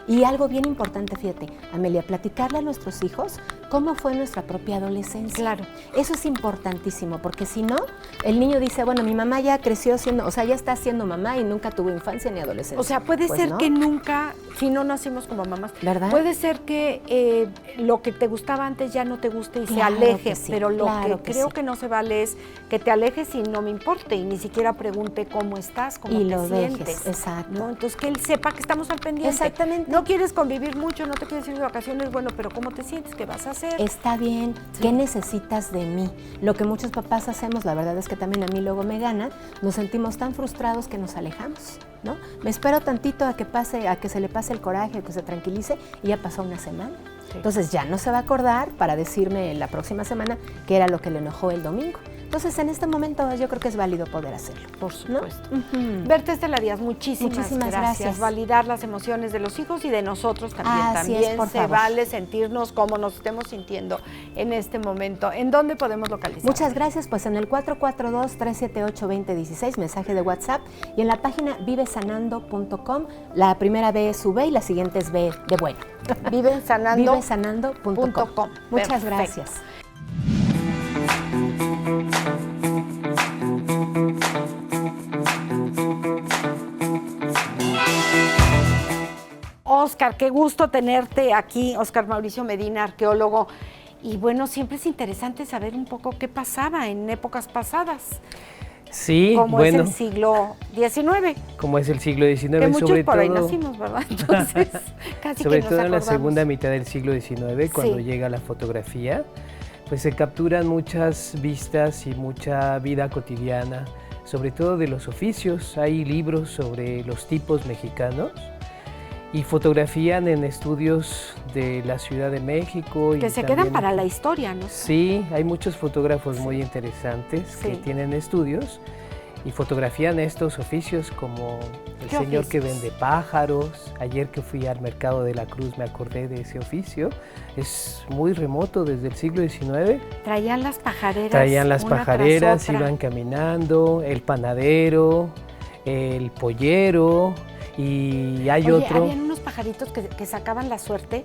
S5: Y algo bien importante, fíjate, Amelia, platicarle a nuestros hijos cómo fue nuestra propia adolescencia.
S3: Claro.
S5: Eso es importantísimo, porque si no, el niño dice, bueno, mi mamá ya creció siendo, o sea, ya está siendo mamá y nunca tuvo infancia ni adolescencia.
S3: O sea, puede
S5: Pues
S3: ser
S5: no.
S3: que nunca, si no nacimos como mamás,
S5: ¿verdad?
S3: puede ser que lo que te gustaba antes ya no te guste y se
S5: Claro
S3: aleje,
S5: que sí,
S3: pero lo
S5: claro
S3: que
S5: que
S3: creo
S5: sí.
S3: que no se vale es que te alejes y no me importe y ni siquiera pregunte cómo estás, cómo
S5: Y
S3: te
S5: lo
S3: sientes.
S5: dejes, exacto.
S3: ¿no? Entonces que él sepa que estamos al pendiente.
S5: Exactamente.
S3: No quieres convivir mucho, no te quieres ir de vacaciones, bueno, pero ¿cómo te sientes? ¿Qué vas a hacer?
S5: Está bien, ¿qué necesitas de mí? Lo que muchos papás hacemos, la verdad es que también a mí luego me gana, nos sentimos tan frustrados que nos alejamos, ¿no? Me espero tantito a que se le pase el coraje, a que se tranquilice y ya pasó una semana.
S3: Sí.
S5: Entonces ya no se va a acordar para decirme la próxima semana qué era lo que le enojó el domingo. Entonces en este momento yo creo que es válido poder hacerlo.
S3: Por
S5: ¿no?
S3: supuesto.
S5: Ujú.
S3: Berta Estela Díaz, muchísimas
S5: gracias.
S3: Validar las emociones de los hijos y de nosotros también.
S5: Así es,
S3: También
S5: por
S3: se
S5: favor.
S3: vale sentirnos como nos estemos sintiendo en este momento. ¿En dónde podemos localizar?
S5: Muchas gracias, pues en el 442-378-2016, mensaje de WhatsApp, y en la página vivesanando.com, la primera B es V y la siguiente es B de bueno.
S3: Vivesanando.com.
S5: Muchas
S3: Perfecto.
S5: gracias.
S3: Óscar, qué gusto tenerte aquí. Óscar Mauricio Medina, arqueólogo. Y bueno, siempre es interesante saber un poco qué pasaba en épocas pasadas.
S6: Sí,
S3: Como
S6: bueno,
S3: es el siglo XIX.
S6: como es el siglo XIX,
S3: Que muchos
S6: sobre
S3: por ahí
S6: todo,
S3: nacimos, ¿verdad? Entonces, casi
S6: sobre
S3: que nos
S6: todo en la
S3: acordamos.
S6: segunda mitad del siglo XIX, cuando
S3: Sí.
S6: llega la fotografía, pues se capturan muchas vistas y mucha vida cotidiana, sobre todo de los oficios. Hay libros sobre los tipos mexicanos y fotografían en estudios de la Ciudad de México.
S3: Que
S6: y
S3: se
S6: también
S3: quedan para
S6: aquí.
S3: la historia, ¿no?
S6: Sí, hay muchos fotógrafos muy interesantes que
S3: Sí.
S6: tienen estudios y fotografían estos oficios, como el
S3: ¿Qué
S6: señor que
S3: oficios?
S6: vende pájaros. Ayer que fui al Mercado de la Cruz me acordé de ese oficio. Es muy remoto, desde el siglo XIX.
S3: Traían las pajareras.
S6: Traían las
S3: una tras
S6: pajareras,
S3: otra.
S6: iban caminando, el panadero, el pollero y hay
S3: Oye,
S6: otro.
S3: habían unos pajaritos que sacaban la suerte.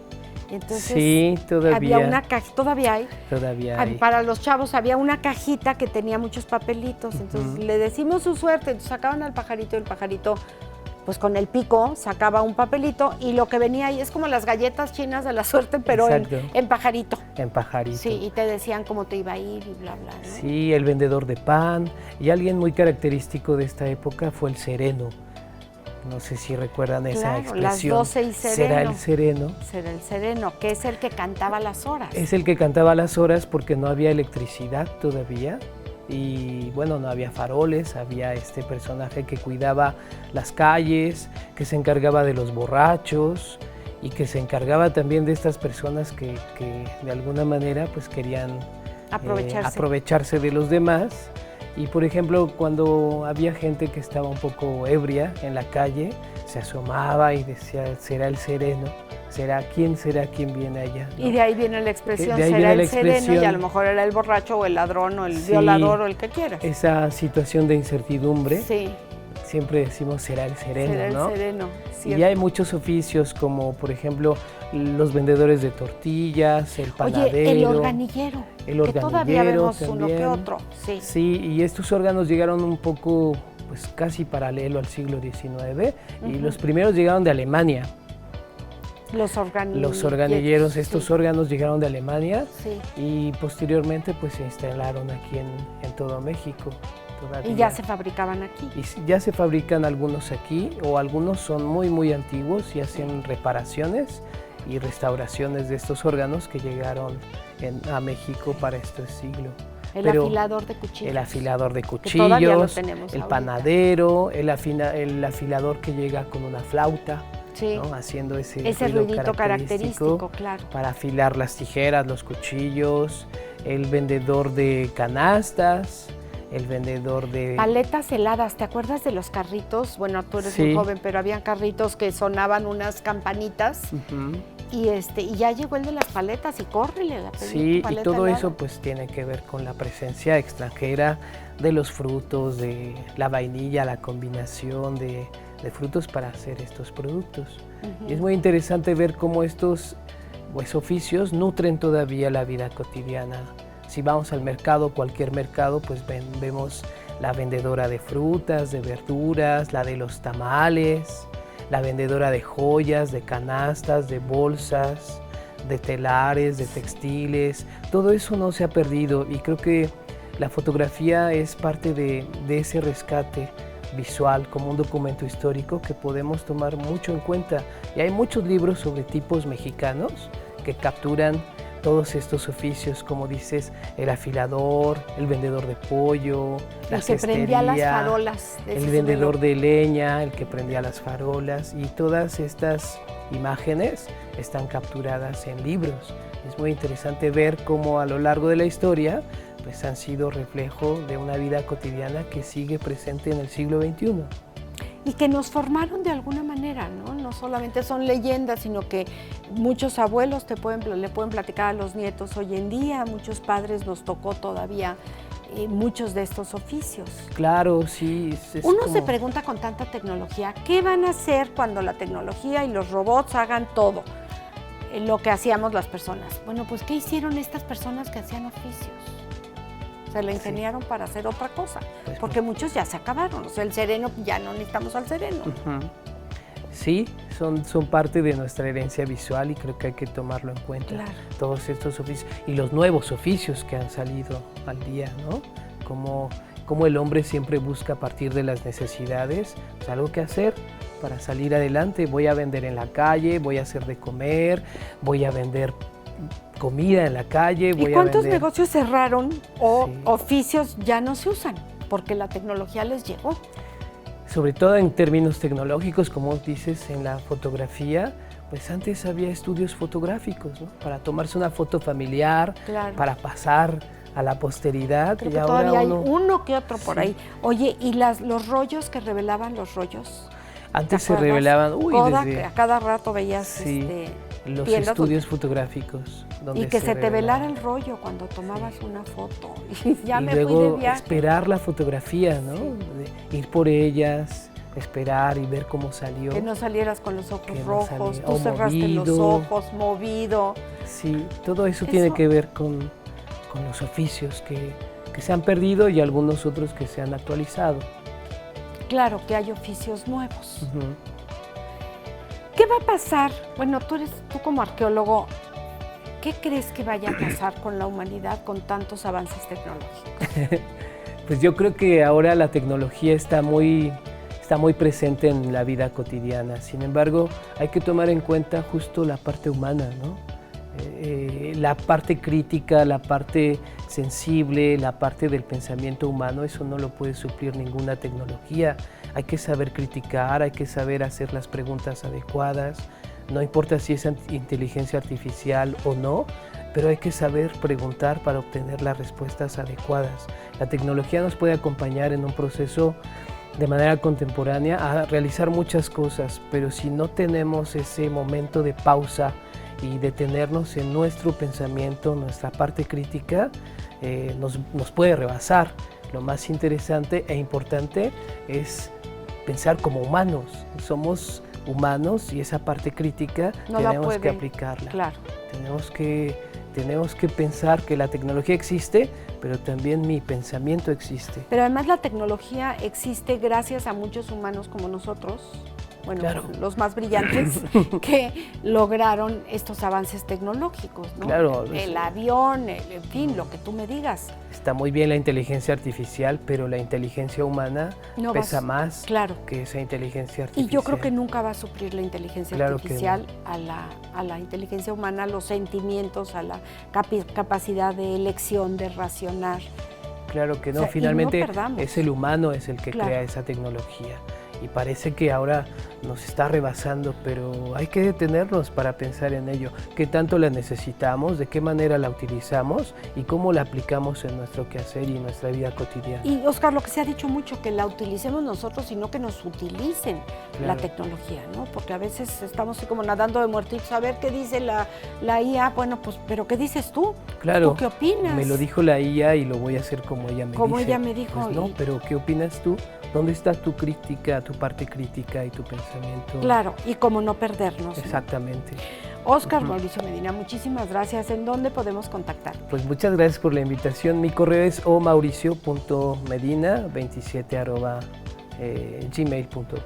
S3: Y entonces
S6: Sí, todavía,
S3: había una cajita, todavía hay.
S6: todavía hay.
S3: Para los chavos había una cajita que tenía muchos papelitos. Entonces le decimos su suerte. Entonces sacaban al pajarito y el pajarito, pues con el pico, sacaba un papelito y lo que venía ahí es como las galletas chinas de la suerte, pero
S6: Exacto.
S3: en pajarito.
S6: En pajarito.
S3: Sí, y te decían cómo te iba a ir y bla, bla. ¿no?
S6: Sí, el vendedor de pan. Y alguien muy característico de esta época fue el sereno. No sé si recuerdan esa
S3: Claro,
S6: expresión.
S3: las 12 y sereno.
S6: Será el sereno.
S3: Será el sereno, que es el que cantaba las horas.
S6: Es el que cantaba las horas porque no había electricidad todavía. Y bueno, no había faroles, había este personaje que cuidaba las calles, que se encargaba de los borrachos y que se encargaba también de estas personas que de alguna manera pues querían aprovecharse de los demás. Y por ejemplo, cuando había gente que estaba un poco ebria en la calle, se asomaba y decía, será el sereno, será quien viene allá, ¿no?
S3: Y de ahí viene la expresión,
S6: De ahí
S3: será
S6: viene
S3: el
S6: la
S3: sereno, y
S6: expresión.
S3: a lo mejor era el borracho o el ladrón o el
S6: Sí.
S3: violador o el que quieras.
S6: Esa situación de incertidumbre,
S3: Sí,
S6: siempre decimos será el sereno,
S3: será el
S6: ¿no?
S3: sereno.
S6: Y
S3: cierto.
S6: ya hay muchos oficios como, por ejemplo, los vendedores de tortillas, el panadero.
S3: Oye, el organillero.
S6: El
S3: que todavía
S6: organillero
S3: vemos uno que
S6: también.
S3: otro. Sí.
S6: Sí, y estos órganos llegaron un poco, pues casi paralelo al siglo XIX, y los primeros llegaron de Alemania.
S3: Los organillos.
S6: Los organilleros, estos
S3: sí.
S6: órganos llegaron de Alemania
S3: Sí.
S6: y posteriormente pues se instalaron aquí en todo México. Todavía.
S3: Y ya se fabricaban aquí.
S6: Y ya se fabrican algunos aquí, o algunos son muy antiguos y hacen reparaciones y restauraciones de estos órganos que llegaron a México para este siglo.
S3: El
S6: Pero
S3: afilador de cuchillos.
S6: el afilador de
S3: todavía lo
S6: cuchillos,
S3: tenemos
S6: el
S3: ahorita.
S6: panadero, el afilador que llega con una flauta,
S3: Sí.
S6: ¿no? Haciendo ese
S3: ruidito característico, claro.
S6: para afilar las tijeras, los cuchillos, el vendedor de canastas, el vendedor de...
S3: Paletas heladas, ¿te acuerdas de los carritos? Bueno, tú eres
S6: Sí.
S3: muy joven, pero habían carritos que sonaban unas campanitas
S6: Ujú.
S3: y ya llegó el de las paletas y córrele a pedir tu
S6: Sí, y
S3: paleta
S6: todo
S3: helada.
S6: eso pues tiene que ver con la presencia extranjera de los frutos, de la vainilla, la combinación de frutos para hacer estos productos.
S3: Ujú.
S6: Y es muy interesante ver cómo estos pues, oficios nutren todavía la vida cotidiana. Si vamos al mercado, cualquier mercado, pues vemos la vendedora de frutas, de verduras, la de los tamales, la vendedora de joyas, de canastas, de bolsas, de telares, de textiles. Todo eso no se ha perdido y creo que la fotografía es parte de ese rescate visual como un documento histórico que podemos tomar mucho en cuenta. Y hay muchos libros sobre tipos mexicanos que capturan todos estos oficios, como dices, el afilador, el vendedor de pollo, la
S3: El que prendía las
S6: cestería,
S3: farolas. de
S6: el
S3: ese
S6: vendedor
S3: sombrero.
S6: de leña, el que prendía las farolas, y todas estas imágenes están capturadas en libros. Es muy interesante ver cómo a lo largo de la historia pues han sido reflejo de una vida cotidiana que sigue presente en el siglo XXI.
S3: Y que nos formaron de alguna manera, ¿no? No solamente son leyendas, sino que muchos abuelos le pueden platicar a los nietos hoy en día, muchos padres nos tocó todavía muchos de estos oficios.
S6: Claro, sí.
S3: Uno
S6: como...
S3: se pregunta con tanta tecnología, ¿qué van a hacer cuando la tecnología y los robots hagan todo lo que hacíamos las personas? Bueno, pues ¿qué hicieron estas personas que hacían oficios? Se la ingeniaron para hacer otra cosa,
S6: Pues
S3: porque muchos ya se acabaron. O sea, el sereno, ya no necesitamos al sereno.
S6: Ujú. Sí, son parte de nuestra herencia visual y creo que hay que tomarlo en cuenta.
S3: Claro.
S6: Todos estos oficios y los nuevos oficios que han salido al día, ¿no? Como el hombre siempre busca a partir de las necesidades pues, algo que hacer para salir adelante. Voy a vender en la calle, voy a hacer de comer, voy a vender comida en la calle.
S3: ¿Y
S6: voy a
S3: cuántos
S6: vender...
S3: negocios cerraron o
S6: Sí.
S3: oficios ya no se usan? Porque la tecnología les llegó.
S6: Sobre todo en términos tecnológicos, como dices en la fotografía, pues antes había estudios fotográficos, ¿no? Para tomarse una foto familiar,
S3: Claro.
S6: para pasar a la posteridad.
S3: Creo
S6: y
S3: que
S6: ahora
S3: todavía hay
S6: uno-
S3: uno que otro por
S6: Sí.
S3: ahí. Oye, ¿y los rollos que revelaban los rollos?
S6: Antes
S3: ¿Te
S6: se
S3: acuerdas?
S6: revelaban,
S3: Kodak,
S6: desde
S3: a cada rato veías
S6: Sí. los
S3: tiendas
S6: estudios fotográficos. Donde
S3: y que se te
S6: revelaban.
S3: velara el rollo cuando tomabas una foto. Y ya
S6: y
S3: me fui de
S6: luego
S3: viaje.
S6: esperar la fotografía, ¿no? De ir por ellas, esperar y ver cómo salió.
S3: Que no salieras con los ojos
S6: Que no
S3: rojos,
S6: saliera-
S3: tú
S6: o
S3: cerraste los
S6: movido.
S3: ojos, movido.
S6: Sí, todo eso tiene
S3: Eso-
S6: que ver con los oficios que se han perdido y algunos otros que se han actualizado.
S3: Claro que hay oficios nuevos.
S6: Ujú.
S3: ¿Qué va a pasar? Bueno, tú como arqueólogo, ¿qué crees que vaya a pasar con la humanidad con tantos avances tecnológicos?
S6: Pues yo creo que ahora la tecnología está muy presente en la vida cotidiana. Sin embargo, hay que tomar en cuenta justo la parte humana, ¿no? La parte crítica, la parte sensible, la parte del pensamiento humano, eso no lo puede suplir ninguna tecnología. Hay que saber criticar, hay que saber hacer las preguntas adecuadas, no importa si es inteligencia artificial o no, pero hay que saber preguntar para obtener las respuestas adecuadas. La tecnología nos puede acompañar en un proceso de manera contemporánea a realizar muchas cosas, pero si no tenemos ese momento de pausa y detenernos en nuestro pensamiento, nuestra parte crítica, nos puede rebasar. Lo más interesante e importante es pensar como humanos. Somos humanos y esa parte crítica tenemos que aplicarla.
S3: Claro.
S6: Tenemos que pensar que la tecnología existe, pero también mi pensamiento existe.
S3: Pero además la tecnología existe gracias a muchos humanos como nosotros, bueno,
S6: claro,
S3: los más brillantes, que lograron estos avances tecnológicos, ¿no?
S6: Claro.
S3: El avión, en fin, lo que tú me digas.
S6: Está muy bien la inteligencia artificial, pero la inteligencia humana pesa más que esa inteligencia artificial.
S3: Y yo creo que nunca va a suplir la inteligencia artificial a la inteligencia humana, los sentimientos, a la capacidad de elección, de racionar.
S6: Claro que no, o sea, finalmente es el humano es el que crea esa tecnología. Y parece que ahora nos está rebasando, pero hay que detenernos para pensar en ello. ¿Qué tanto la necesitamos? ¿De qué manera la utilizamos? ¿Y cómo la aplicamos en nuestro quehacer y en nuestra vida cotidiana?
S3: Y, Oscar, lo que se ha dicho mucho, que la utilicemos nosotros, sino que nos utilicen la tecnología, ¿no? Porque a veces estamos así como nadando de muertitos, a ver qué dice la IA. Bueno, pues, ¿pero qué dices tú?
S6: Claro.
S3: ¿Tú qué opinas?
S6: Me lo dijo la IA y lo voy a hacer como ella me dice.
S3: Como ella me dijo.
S6: Pues no, pero ¿qué opinas tú? ¿Dónde está tu crítica, tu parte crítica y tu pensamiento?
S3: Claro, y cómo no perdernos.
S6: Exactamente.
S3: Oscar Mauricio Medina, muchísimas gracias. ¿En dónde podemos contactar?
S6: Pues muchas gracias por la invitación. Mi correo es omauricio.medina27@gmail.com.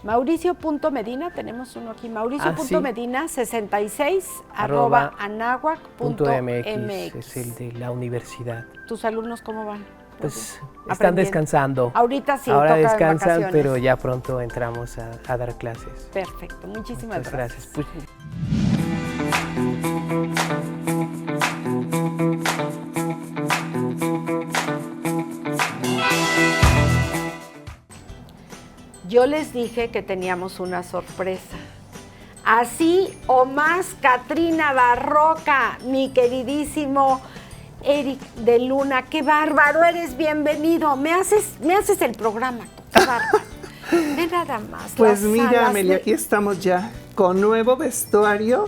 S3: Mauricio.medina, tenemos uno aquí, Mauricio.medina 66@anahuac.mx.
S6: Es el de la universidad.
S3: ¿Tus alumnos cómo van?
S6: Pues están descansando.
S3: Ahorita sí,
S6: ahora
S3: toca
S6: descansan,
S3: vacaciones.
S6: pero ya pronto entramos a dar clases.
S3: Perfecto, muchísimas gracias.
S6: Pues,
S3: yo les dije que teníamos una sorpresa. Así o más, Catrina Barroca, mi queridísimo Eric de Luna, qué bárbaro, eres bienvenido. Me haces el programa, qué bárbaro. Ve nada más.
S7: Pues mira, Amelia, aquí estamos ya con nuevo vestuario,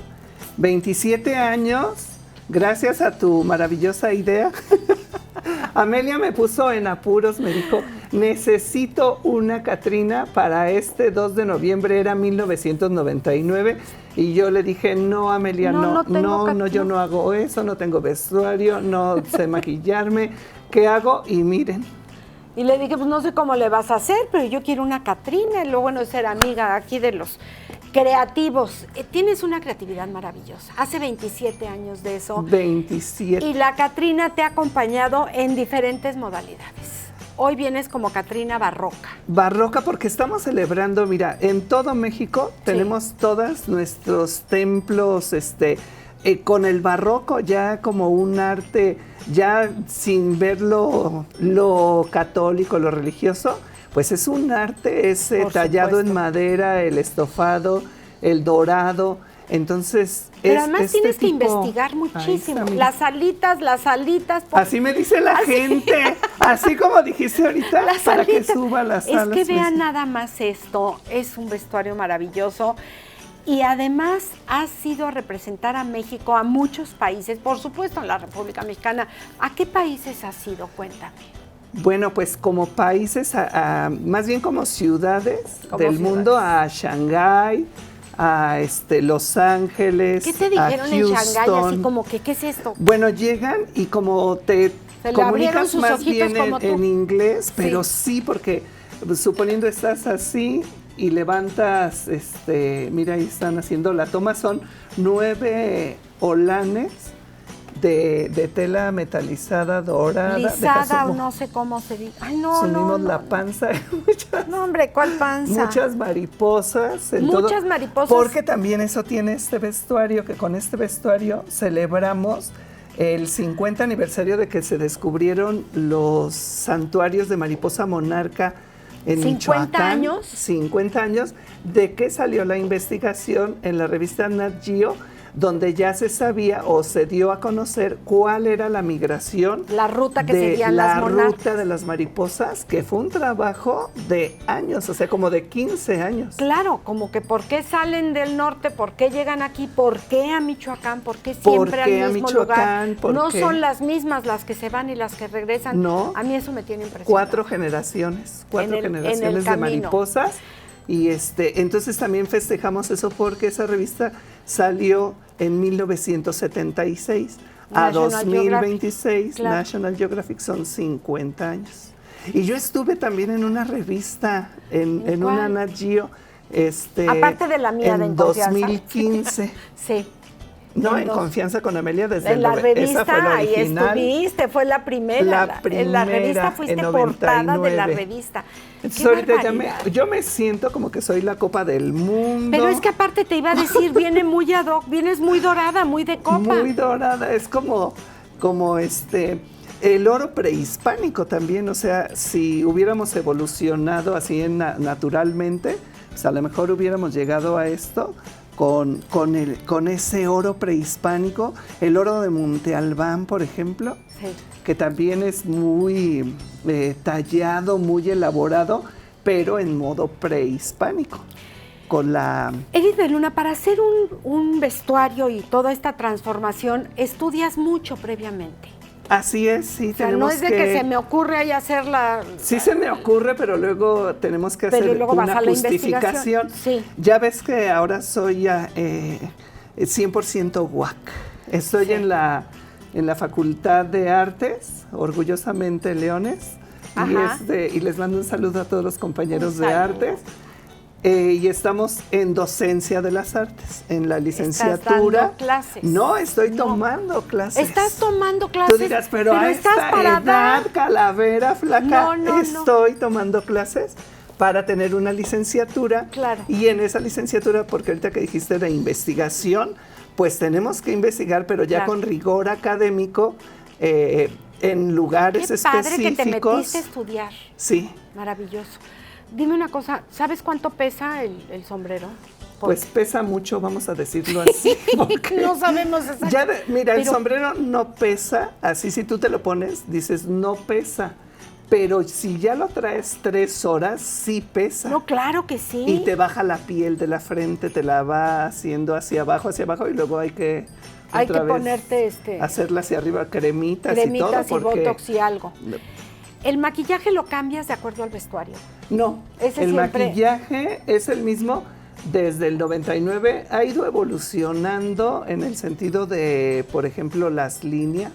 S7: 27 años, gracias a tu maravillosa idea. Amelia me puso en apuros, me dijo, necesito una Catrina para este 2 de noviembre, era 1999, y yo le dije, no, Amelia, no, yo no hago eso, no tengo vestuario, no sé maquillarme, ¿qué hago? Y miren.
S3: Y le dije, pues no sé cómo le vas a hacer, pero yo quiero una Catrina, y lo bueno es ser amiga aquí de los creativos. Tienes una creatividad maravillosa. Hace 27 años de eso.
S7: 27.
S3: Y la Catrina te ha acompañado en diferentes modalidades. Hoy vienes como Catrina Barroca.
S7: Barroca porque estamos celebrando, mira, en todo México tenemos todos nuestros templos, con el barroco ya como un arte, ya sin ver lo católico, lo religioso, pues es un arte, tallado en madera, el estofado, el dorado, entonces
S3: pero además tienes que investigar muchísimo. Las alitas.
S7: Así me dice la gente, así como dijiste ahorita, para que suba las alas.
S3: Es que vean nada más esto, es un vestuario maravilloso. Y además has ido a representar a México a muchos países, por supuesto en la República Mexicana. ¿A qué países has ido? Cuéntame.
S7: Bueno, pues como países, más bien como ciudades del mundo, a Shanghái, a Los Ángeles,
S3: ¿qué te dijeron
S7: a Houston?
S3: En Shanghái? Así como que, ¿qué es esto?
S7: Bueno, llegan y como te comunicas más bien en inglés, pero sí, porque suponiendo estás así y levantas, mira, ahí están haciendo la toma, son 9 holanes de tela metalizada, dorada.
S3: Lisada o no sé cómo se dice. Ay,
S7: Subimos la panza.
S3: No, hombre, ¿cuál panza?
S7: Muchas mariposas.
S3: Muchas mariposas.
S7: Porque también eso tiene este vestuario, que con este vestuario celebramos el 50 aniversario de que se descubrieron los santuarios de mariposa monarca en Michoacán.
S3: 50 años.
S7: 50 años de que salió la investigación en la revista Nat Geo donde ya se sabía o se dio a conocer cuál era la migración.
S3: La ruta que seguían las monarcas.
S7: La ruta de las mariposas, que fue un trabajo de años, o sea, como de 15 años.
S3: Claro, como que por qué salen del norte, por qué llegan aquí, por qué a Michoacán, por qué siempre al mismo lugar. No son las mismas las que se van y las que regresan. No. A mí eso me tiene impresionado.
S7: 4 generaciones de mariposas. Y entonces también festejamos eso porque esa revista salió en 1976. A 2026, claro. National Geographic son 50 años. Y yo estuve también en una revista, en una Nat Geo,
S3: aparte de la mía, en
S7: 2015.
S3: Sí.
S7: No, en Confianza con Amelia desde
S3: en la revista, esa fue la original. Ahí estuviste, fue la primera. En la revista fuiste portada de la revista.
S7: Entonces ahorita yo me siento como que soy la copa del mundo.
S3: Pero es que aparte te iba a decir, viene muy ad hoc, vienes muy dorada, muy de copa.
S7: Muy dorada, es como el oro prehispánico también, o sea, si hubiéramos evolucionado así naturalmente, pues a lo mejor hubiéramos llegado a esto con ese oro prehispánico, el oro de Monte Albán, por ejemplo, sí. Que también es muy tallado, muy elaborado, pero en modo prehispánico.
S3: Edith de Luna, para hacer un vestuario y toda esta transformación, estudias mucho previamente.
S7: Así es, sí.
S3: O sea, no es de que se me ocurre ahí hacerla.
S7: Sí se me ocurre, pero luego tenemos que hacer una justificación.
S3: Sí.
S7: Ya ves que ahora soy 100% UAC. Estoy en la Facultad de Artes, orgullosamente Leones, y les mando un saludo a todos los compañeros de Artes. Y estamos en docencia de las artes, en la licenciatura.
S3: ¿Estás dando clases?
S7: No, estoy tomando clases.
S3: ¿Estás tomando clases?
S7: Tú dirás, pero a esta edad, calavera flaca, estoy tomando clases para tener una licenciatura.
S3: Claro.
S7: Y en esa licenciatura, porque ahorita que dijiste de investigación, pues tenemos que investigar, pero ya con rigor académico, en lugares específicos.
S3: Qué padre que te metiste a estudiar.
S7: Sí.
S3: Maravilloso. Dime una cosa, ¿sabes cuánto pesa el sombrero?
S7: Pues pesa mucho, vamos a decirlo así.
S3: No sabemos exactamente.
S7: Mira, el sombrero no pesa, así si tú te lo pones, dices no pesa. Pero si ya lo traes 3 horas, sí pesa.
S3: No, claro que sí.
S7: Y te baja la piel de la frente, te la va haciendo hacia abajo, y luego hay que
S3: ponerte
S7: hacerla hacia arriba, cremitas y todo.
S3: Cremitas y botox y algo. ¿El maquillaje lo cambias de acuerdo al vestuario?
S7: No, maquillaje es el mismo desde el 99. Ha ido evolucionando en el sentido de, por ejemplo, las líneas,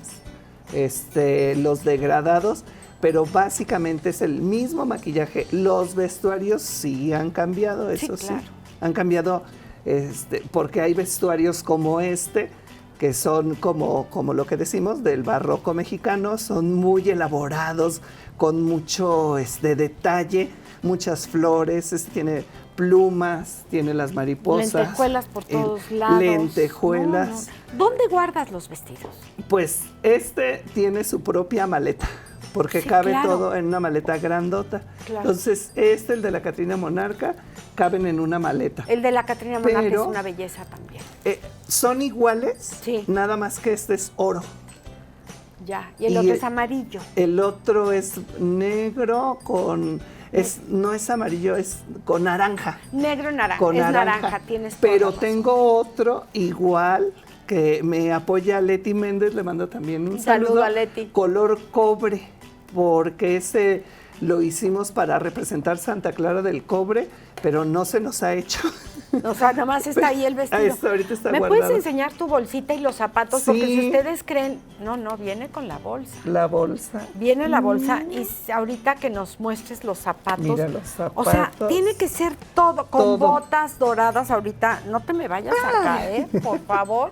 S7: los degradados, pero básicamente es el mismo maquillaje. Los vestuarios sí han cambiado, eso sí. Claro. Han cambiado porque hay vestuarios como que son como lo que decimos del barroco mexicano, son muy elaborados, con mucho detalle, muchas flores, tiene plumas, tiene las mariposas.
S3: Lentejuelas por todos lados.
S7: Lentejuelas.
S3: No. ¿Dónde guardas los vestidos?
S7: Pues tiene su propia maleta, porque cabe todo en una maleta grandota. Claro. Entonces, el de la Catrina Monarca, caben en una maleta.
S3: El de la Catrina Monarca es una belleza también.
S7: Son iguales, nada más que es oro.
S3: Ya, y el otro es amarillo.
S7: El otro es negro no es amarillo, es con naranja.
S3: Negro naranja, naranja, tienes toda
S7: Pero
S3: la razón.
S7: Tengo otro igual que me apoya Leti Méndez, le mando también un
S3: saludo a Leti.
S7: Color cobre, porque ese lo hicimos para representar Santa Clara del Cobre, pero no se nos ha hecho.
S3: O sea, nada más está ahí el vestido.
S7: Ahorita está
S3: ¿Me
S7: guardado.
S3: puedes enseñar tu bolsita y los zapatos?
S7: Sí.
S3: Porque si ustedes creen... No, viene con la bolsa.
S7: La bolsa.
S3: Viene la bolsa y ahorita que nos muestres los zapatos.
S7: Mira los zapatos.
S3: O sea, tiene que ser todo, con botas doradas ahorita. No te me vayas a caer, por favor.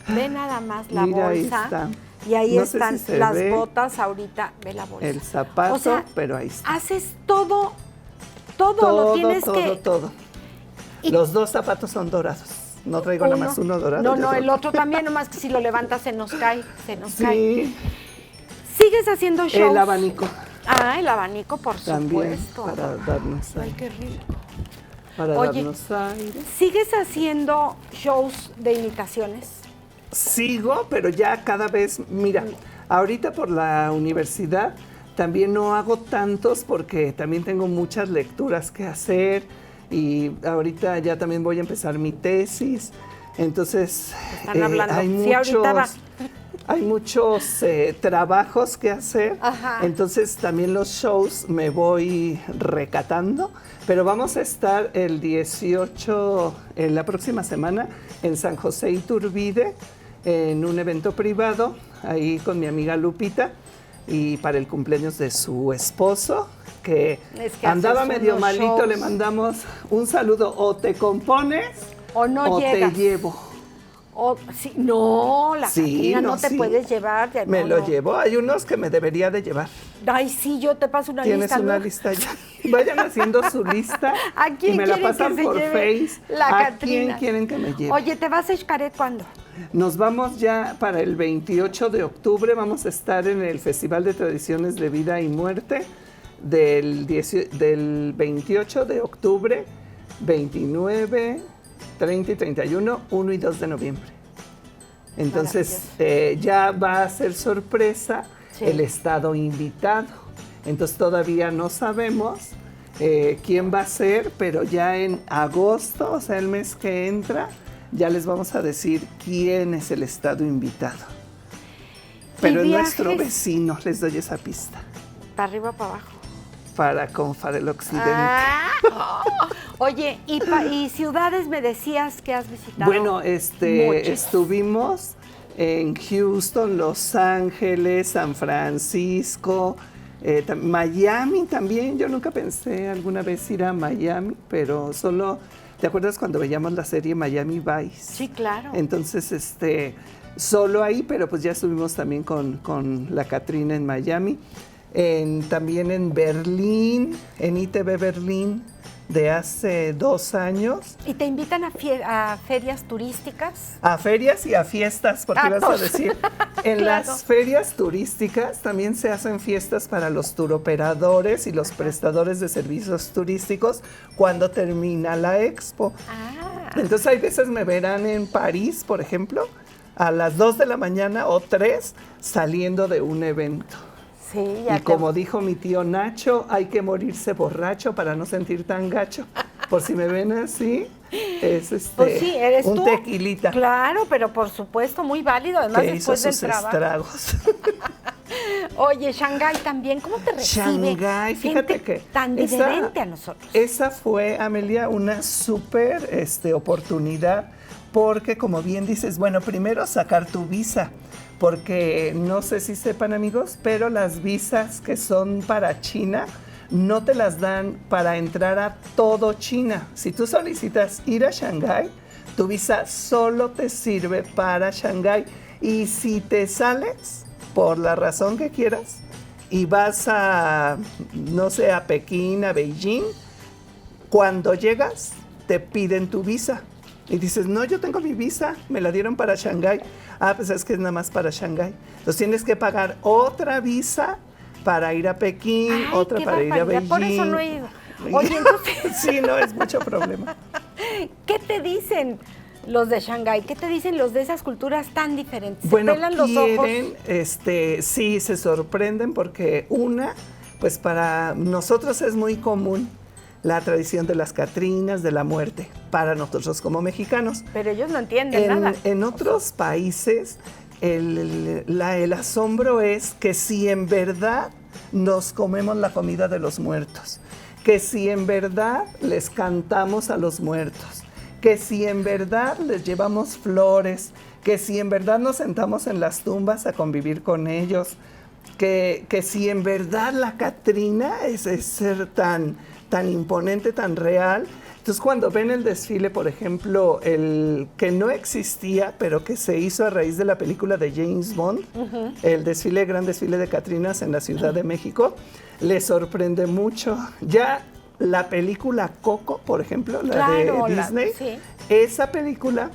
S3: Ve nada más la bolsa.
S7: Ahí está.
S3: Y ahí están las botas ahorita. Ve la bolsa.
S7: El zapato,
S3: o sea,
S7: pero ahí está.
S3: Haces todo lo tienes que...
S7: Todo. Los 2 zapatos son dorados. No traigo nada más uno dorado.
S3: No, el otro también, nomás que si lo levantas se nos cae. Cae. ¿Sigues haciendo shows?
S7: El abanico.
S3: El abanico, por
S7: también,
S3: supuesto.
S7: para darnos.
S3: Ay, qué rico.
S7: para
S3: Oye,
S7: darnos aire.
S3: ¿sigues haciendo shows de imitaciones?
S7: Sigo, pero ya cada vez, mira, ahorita por la universidad también no hago tantos porque también tengo muchas lecturas que hacer y ahorita ya también voy a empezar mi tesis. Entonces,
S3: Están hablando.
S7: hay
S3: Sí, ahorita va.
S7: hay muchos trabajos que hacer.
S3: Ajá.
S7: Entonces, también los shows me voy recatando. Pero vamos a estar el 18, la próxima semana, en San José Iturbide, en un evento privado, ahí con mi amiga Lupita, y para el cumpleaños de su esposo, que andaba medio malito, shows. Le mandamos un saludo, o te compones
S3: o no llegas.
S7: Te llevo.
S3: Sí, no, la Catrina no te puedes llevar.
S7: Me lo llevo, hay unos que me debería de llevar.
S3: Ay, sí, yo te paso una lista.
S7: Tienes una lista ya. Vayan haciendo su lista
S3: ¿A quién
S7: y me la
S3: quieren
S7: pasan
S3: que se
S7: por
S3: lleve
S7: Face.
S3: la
S7: ¿A
S3: Catrina?
S7: quién quieren que me lleve?
S3: Oye, ¿te vas a Xcaret cuándo?
S7: Nos vamos ya para el 28 de octubre, vamos a estar en el Festival de Tradiciones de Vida y Muerte del 28 de octubre, 29, 30 y 31, 1 y 2 de noviembre. Entonces, ya va a ser sorpresa el estado invitado. Entonces, todavía no sabemos quién va a ser, pero ya en agosto, o sea, el mes que entra, ya les vamos a decir quién es el estado invitado. Pero es nuestro vecino, les doy esa pista.
S3: ¿Para arriba o para abajo?
S7: Para el occidente.
S3: Oye, ¿y ciudades me decías que has visitado?
S7: Bueno, estuvimos en Houston, Los Ángeles, San Francisco, Miami también. Yo nunca pensé alguna vez ir a Miami, pero solo, ¿te acuerdas cuando veíamos la serie Miami Vice?
S3: Sí, claro.
S7: Entonces, solo ahí, pero pues ya estuvimos también con la Catrina en Miami. También en Berlín, en ITV Berlín, de hace 2 años.
S3: ¿Y te invitan a ferias turísticas?
S7: A ferias y a fiestas, porque ibas a decir, en las ferias turísticas también se hacen fiestas para los turoperadores y los prestadores de servicios turísticos cuando termina la expo. Entonces hay veces me verán en París, por ejemplo, a las 2 de la mañana o 3 saliendo de un evento.
S3: Sí,
S7: y como dijo mi tío Nacho, hay que morirse borracho para no sentir tan gacho. Por si me ven así, es
S3: pues sí, eres
S7: un
S3: tú.
S7: Tequilita.
S3: Claro, pero por supuesto, muy válido, además después del trabajo.
S7: Estragos.
S3: Oye, Shanghái también, ¿cómo te recibe?
S7: Shanghái, fíjate que
S3: tan diferente a nosotros.
S7: Esa fue, Amelia, una súper oportunidad, porque como bien dices, bueno, primero sacar tu visa. Porque no sé si sepan, amigos, pero las visas que son para China no te las dan para entrar a todo China. Si tú solicitas ir a Shanghái, tu visa solo te sirve para Shanghái. Y si te sales, por la razón que quieras, y vas a, no sé, a Pekín, a Beijing, cuando llegas te piden tu visa. Y dices, no, yo tengo mi visa, me la dieron para Shanghái. Pues es que es nada más para Shanghái. Entonces tienes que pagar otra visa para ir a Pekín, otra para ir a Beijing.
S3: Por eso no he ido. Oye, entonces...
S7: Sí, no, es mucho problema.
S3: ¿Qué te dicen los de Shanghái? ¿Qué te dicen los de esas culturas tan diferentes?
S7: Bueno,
S3: pelan los ojos?
S7: Sí, se sorprenden porque pues para nosotros es muy común la tradición de las Catrinas, de la muerte, para nosotros como mexicanos.
S3: Pero ellos no entienden nada.
S7: En otros países, el asombro es que si en verdad nos comemos la comida de los muertos, que si en verdad les cantamos a los muertos, que si en verdad les llevamos flores, que si en verdad nos sentamos en las tumbas a convivir con ellos, que si en verdad la Catrina es ser tan imponente, tan real. Entonces, cuando ven el desfile, por ejemplo, el que no existía, pero que se hizo a raíz de la película de James Bond, el gran desfile de Catrinas en la Ciudad de México, les sorprende mucho. Ya la película Coco, por ejemplo, de Disney, esa película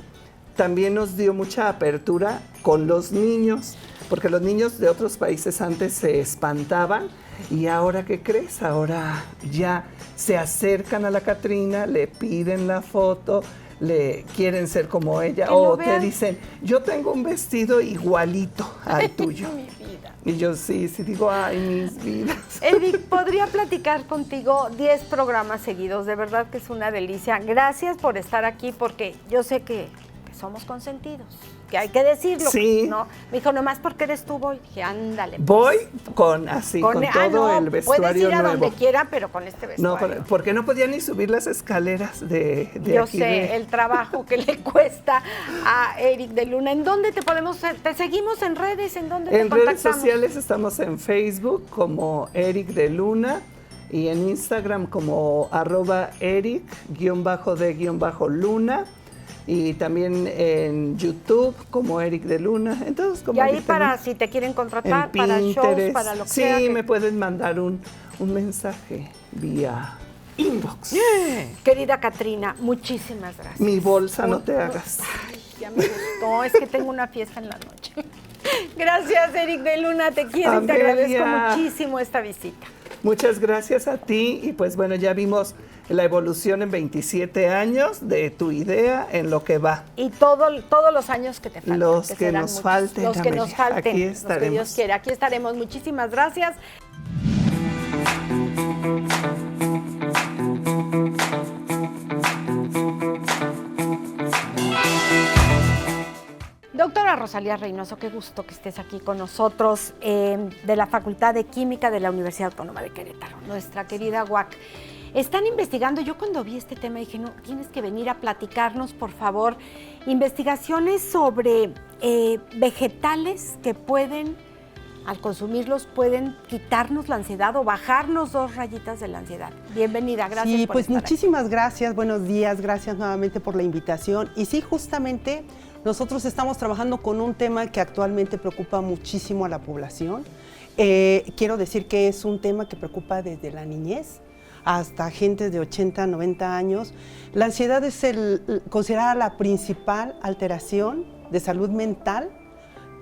S7: también nos dio mucha apertura con los niños, porque los niños de otros países antes se espantaban Y ahora, ¿qué crees? Ahora ya se acercan a la Catrina, le piden la foto, le quieren ser como ella, o te dicen, yo tengo un vestido igualito al tuyo.
S3: Mi vida.
S7: Y yo sí digo, ay, mis vidas.
S3: Eric, podría platicar contigo 10 programas seguidos, de verdad que es una delicia. Gracias por estar aquí, porque yo sé que somos consentidos, que hay que decirlo,
S7: sí.
S3: ¿no? Me dijo, nomás porque eres tú voy. Dije, ándale. Pues.
S7: Voy con todo el vestuario
S3: puedes ir a
S7: nuevo.
S3: donde quiera, pero con este vestuario.
S7: No, porque no podía ni subir las escaleras de
S3: yo
S7: aquí
S3: sé el trabajo que le cuesta a Eric de Luna. ¿En dónde te seguimos en redes? ¿En dónde te contactamos?
S7: En redes sociales estamos en Facebook como Eric de Luna y en Instagram como @Eric_de_Luna. Y también en YouTube como Eric de Luna. Entonces, como
S3: y ahí para si te quieren contratar, para shows, para lo que sea.
S7: Sí, me pueden mandar un mensaje vía inbox.
S3: Querida Catrina, muchísimas gracias.
S7: Mi bolsa, no te hagas.
S3: Ay, ya me gustó, es que tengo una fiesta en la noche. Gracias, Eric de Luna, te quiero y te agradezco muchísimo esta visita.
S7: Muchas gracias a ti y pues bueno, ya vimos la evolución en 27 años de tu idea en lo que va.
S3: Y todos los años que te faltan.
S7: Los que nos falten.
S3: Los que nos falten.
S7: Aquí estaremos.
S3: Los que Dios quiera. Aquí estaremos. Muchísimas gracias. Doctora Rosalía Reynoso, qué gusto que estés aquí con nosotros, de la Facultad de Química de la Universidad Autónoma de Querétaro, nuestra querida UAC. Están investigando, yo cuando vi este tema dije, no, tienes que venir a platicarnos, por favor, investigaciones sobre vegetales que pueden, al consumirlos, pueden quitarnos la ansiedad o bajarnos 2 rayitas de la ansiedad. Bienvenida, gracias
S8: sí,
S3: por
S8: pues
S3: estar
S8: muchísimas
S3: aquí.
S8: gracias, buenos días, gracias nuevamente por la invitación. Y sí, justamente nosotros estamos trabajando con un tema que actualmente preocupa muchísimo a la población. Quiero decir que es un tema que preocupa desde la niñez hasta gente de 80, 90 años. La ansiedad es considerada la principal alteración de salud mental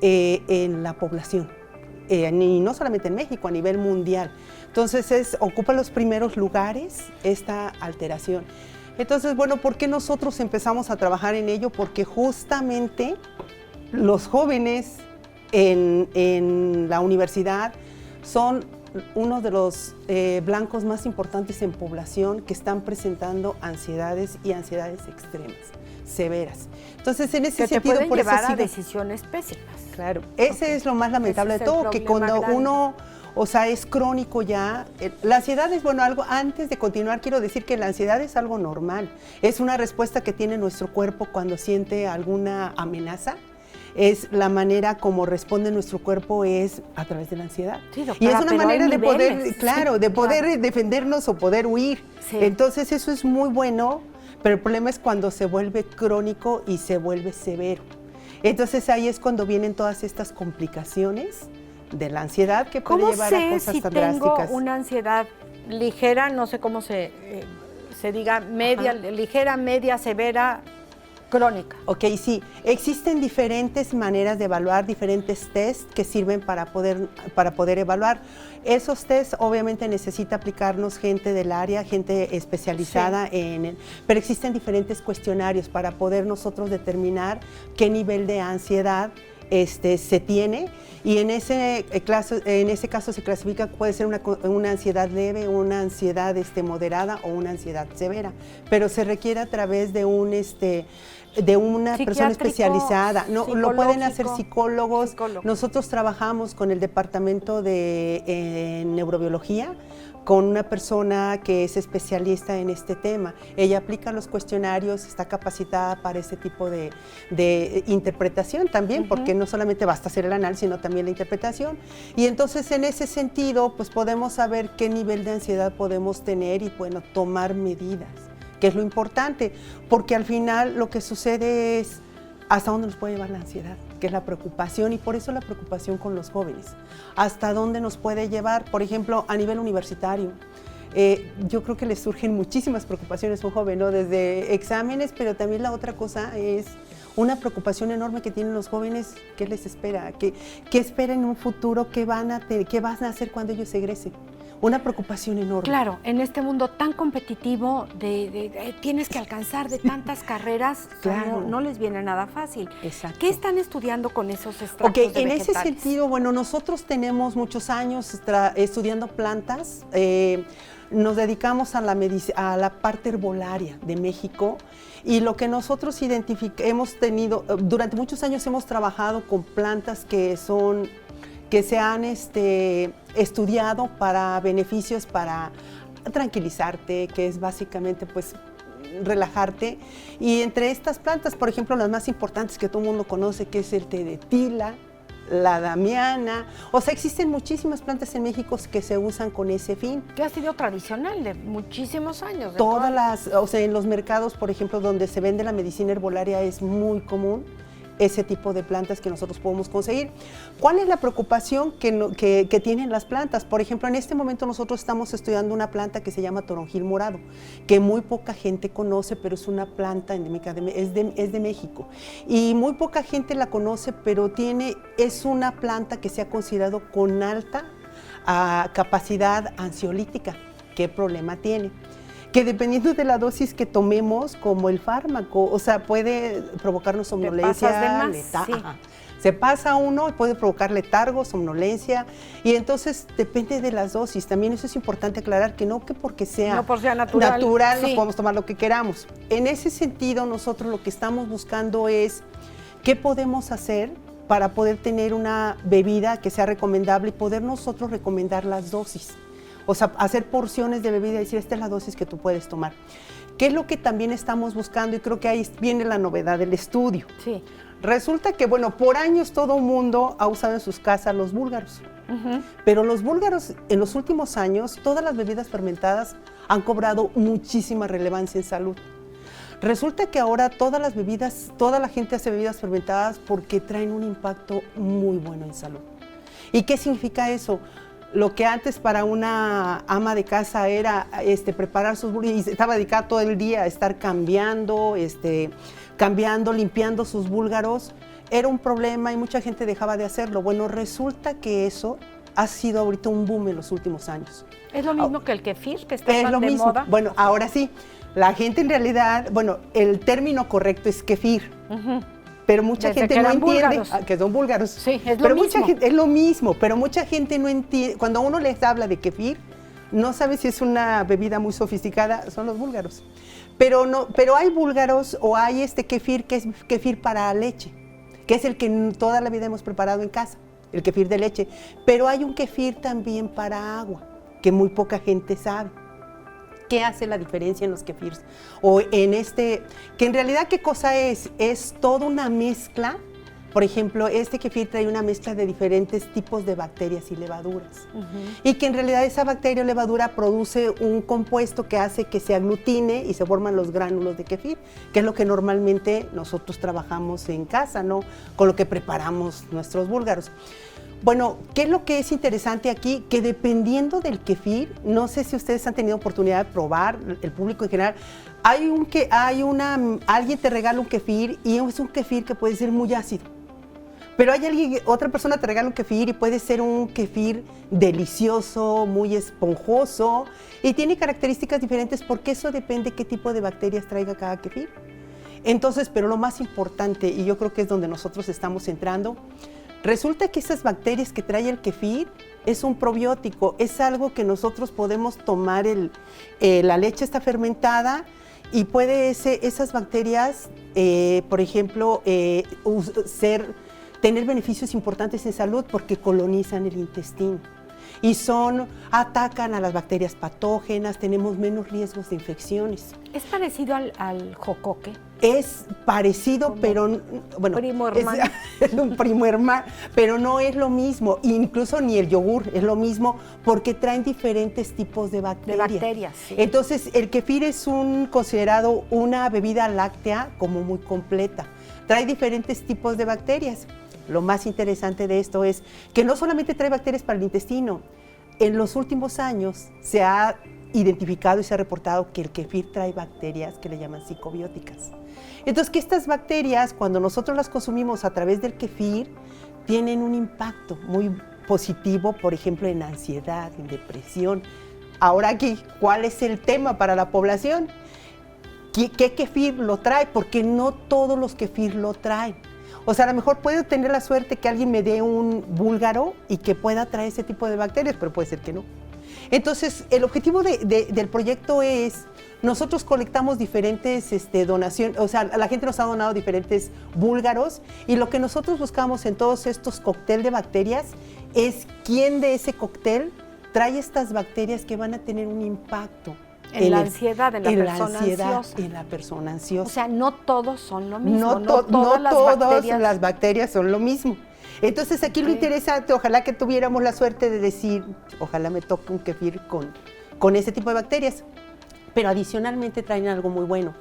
S8: en la población. Y no solamente en México, a nivel mundial. Entonces ocupa los primeros lugares esta alteración. Entonces, bueno, ¿por qué nosotros empezamos a trabajar en ello? Porque justamente los jóvenes en la universidad son uno de los blancos más importantes en población que están presentando ansiedades y ansiedades extremas, severas. Entonces, en ese sentido,
S3: pueden llevar a decisiones pésimas.
S8: Claro, ese es lo más lamentable de todo, que cuando uno, o sea, es crónico ya, la ansiedad es, bueno, algo, antes de continuar quiero decir que la ansiedad es algo normal, es una respuesta que tiene nuestro cuerpo cuando siente alguna amenaza. Es la manera como responde nuestro cuerpo es a través de la ansiedad. Sí, doctora, y es una manera de poder, claro, de poder defendernos o poder huir. Sí. Entonces eso es muy bueno, pero el problema es cuando se vuelve crónico y se vuelve severo. Entonces ahí es cuando vienen todas estas complicaciones de la ansiedad que puede llevar a cosas tan drásticas.
S3: ¿Cómo sé si tengo una ansiedad ligera, no sé cómo se diga, media, ligera, media, severa, crónica?
S8: Ok, sí. Existen diferentes maneras de evaluar, diferentes tests que sirven para poder evaluar. Esos tests obviamente necesita aplicarnos gente del área, gente especializada pero existen diferentes cuestionarios para poder nosotros determinar qué nivel de ansiedad se tiene, y en ese caso se clasifica, puede ser una ansiedad leve, una ansiedad moderada o una ansiedad severa, pero se requiere a través de una persona especializada. No, lo pueden hacer psicólogos. Nosotros trabajamos con el departamento de neurobiología, con una persona que es especialista en este tema. Ella aplica los cuestionarios, está capacitada para ese tipo de interpretación también, porque no solamente basta hacer el análisis, sino también la interpretación. Y entonces en ese sentido, pues podemos saber qué nivel de ansiedad podemos tener y, bueno, tomar medidas, que es lo importante, porque al final lo que sucede es hasta dónde nos puede llevar la ansiedad, que es la preocupación, y por eso la preocupación con los jóvenes. Hasta dónde nos puede llevar, por ejemplo, a nivel universitario. Yo creo que les surgen muchísimas preocupaciones a un joven, ¿no? Desde exámenes, pero también la otra cosa es una preocupación enorme que tienen los jóvenes, ¿qué les espera? ¿Qué esperan en un futuro? ¿Qué van a hacer cuando ellos egresen? Una preocupación enorme.
S3: Claro, en este mundo tan competitivo, tienes que alcanzar de tantas carreras,
S8: claro.
S3: no les viene nada fácil.
S8: Exacto.
S3: ¿Qué están estudiando con esos extractos de
S8: en
S3: vegetales?
S8: ese sentido, bueno, nosotros tenemos muchos años estudiando plantas. Nos dedicamos a la parte herbolaria de México, y lo que nosotros hemos tenido, durante muchos años hemos trabajado con plantas que se han estudiado para beneficios, para tranquilizarte, que es básicamente pues relajarte. Y entre estas plantas, por ejemplo, las más importantes que todo el mundo conoce, que es el té de tila, la damiana, o sea, existen muchísimas plantas en México que se usan con ese fin.
S3: Que ha sido tradicional de muchísimos años.
S8: O sea, en los mercados, por ejemplo, donde se vende la medicina herbolaria es muy común ese tipo de plantas que nosotros podemos conseguir. ¿Cuál es la preocupación que tienen las plantas? Por ejemplo, en este momento nosotros estamos estudiando una planta que se llama toronjil morado, que muy poca gente conoce, pero es una planta endémica, es de México. Y muy poca gente la conoce, pero es una planta que se ha considerado con alta capacidad ansiolítica. ¿Qué problema tiene? Que dependiendo de la dosis que tomemos, como el fármaco, o sea, puede provocarnos somnolencia,
S3: sí.
S8: Se pasa uno y puede provocar letargo, somnolencia, y entonces depende de las dosis. También eso es importante aclarar, que porque sea natural sí. Nos podemos tomar lo que queramos. En ese sentido, nosotros lo que estamos buscando es qué podemos hacer para poder tener una bebida que sea recomendable y poder nosotros recomendar las dosis. O sea, hacer porciones de bebida y decir, esta es la dosis que tú puedes tomar. ¿Qué es lo que también estamos buscando? Y creo que ahí viene la novedad del estudio.
S3: Sí.
S8: Resulta que, por años todo el mundo ha usado en sus casas los búlgaros. Pero los búlgaros, en los últimos años, todas las bebidas fermentadas han cobrado muchísima relevancia en salud. Resulta que ahora toda la gente hace bebidas fermentadas porque traen un impacto muy bueno en salud. ¿Y qué significa eso? Lo que antes para una ama de casa era preparar sus búlgaros, y estaba dedicada todo el día a estar cambiando, limpiando sus búlgaros, era un problema y mucha gente dejaba de hacerlo. Bueno, resulta que eso ha sido ahorita un boom en los últimos años.
S3: ¿Es lo mismo que el kefir, que está tan de moda?
S8: Bueno, ahora sí, la gente en realidad, el término correcto es kefir. Pero mucha gente no entiende que son búlgaros.
S3: Sí, es lo mismo.
S8: Es lo mismo, pero mucha gente no entiende. Cuando uno les habla de kefir, no sabe si es una bebida muy sofisticada, son los búlgaros. Pero hay búlgaros o hay kefir que es kefir para leche, que es el que toda la vida hemos preparado en casa, el kefir de leche. Pero hay un kefir también para agua, que muy poca gente sabe. ¿Qué hace la diferencia en los kefirs? O en que en realidad, ¿qué cosa es? Es toda una mezcla. Por ejemplo, kefir trae una mezcla de diferentes tipos de bacterias y levaduras. Y que en realidad esa bacteria o levadura produce un compuesto que hace que se aglutine y se forman los gránulos de kefir, que es lo que normalmente nosotros trabajamos en casa, ¿no? Con lo que preparamos nuestros búlgaros. Bueno, ¿qué es lo que es interesante aquí? Que dependiendo del kefir, no sé si ustedes han tenido oportunidad de probar, el público en general, alguien te regala un kefir y es un kefir que puede ser muy ácido. Pero otra persona te regala un kefir y puede ser un kefir delicioso, muy esponjoso, y tiene características diferentes porque eso depende qué tipo de bacterias traiga cada kefir. Entonces, pero lo más importante, y yo creo que es donde nosotros estamos entrando, resulta que esas bacterias que trae el kefir es un probiótico, es algo que nosotros podemos tomar, la leche está fermentada y puede esas bacterias, por ejemplo, tener beneficios importantes en salud porque colonizan el intestino. Y atacan a las bacterias patógenas, tenemos menos riesgos de infecciones.
S3: ¿Es parecido al jocoque?
S8: Es parecido, pero
S3: primo hermano.
S8: Es un primo hermano, pero no es lo mismo. Incluso ni el yogur es lo mismo porque traen diferentes tipos de bacterias.
S3: Sí.
S8: Entonces, el kefir es considerado una bebida láctea como muy completa. Trae diferentes tipos de bacterias. Lo más interesante de esto es que no solamente trae bacterias para el intestino. En los últimos años se ha identificado y se ha reportado que el kefir trae bacterias que le llaman psicobióticas. Entonces, que estas bacterias, cuando nosotros las consumimos a través del kefir, tienen un impacto muy positivo, por ejemplo, en ansiedad, en depresión. Ahora aquí, ¿cuál es el tema para la población? ¿Qué kefir lo trae? Porque no todos los kefir lo traen. O sea, a lo mejor puedo tener la suerte que alguien me dé un búlgaro y que pueda traer ese tipo de bacterias, pero puede ser que no. Entonces, el objetivo del proyecto es, nosotros colectamos diferentes donaciones, o sea, la gente nos ha donado diferentes búlgaros y lo que nosotros buscamos en todos estos cócteles de bacterias es quién de ese cóctel trae estas bacterias que van a tener un impacto
S3: en la ansiedad, en la persona ansiosa.
S8: En la persona ansiosa.
S3: O sea, no todos son lo mismo.
S8: No todas las bacterias son lo mismo. Entonces aquí lo interesante, ojalá que tuviéramos la suerte de decir, ojalá me toque un kefir con ese tipo de bacterias, pero adicionalmente traen algo muy bueno.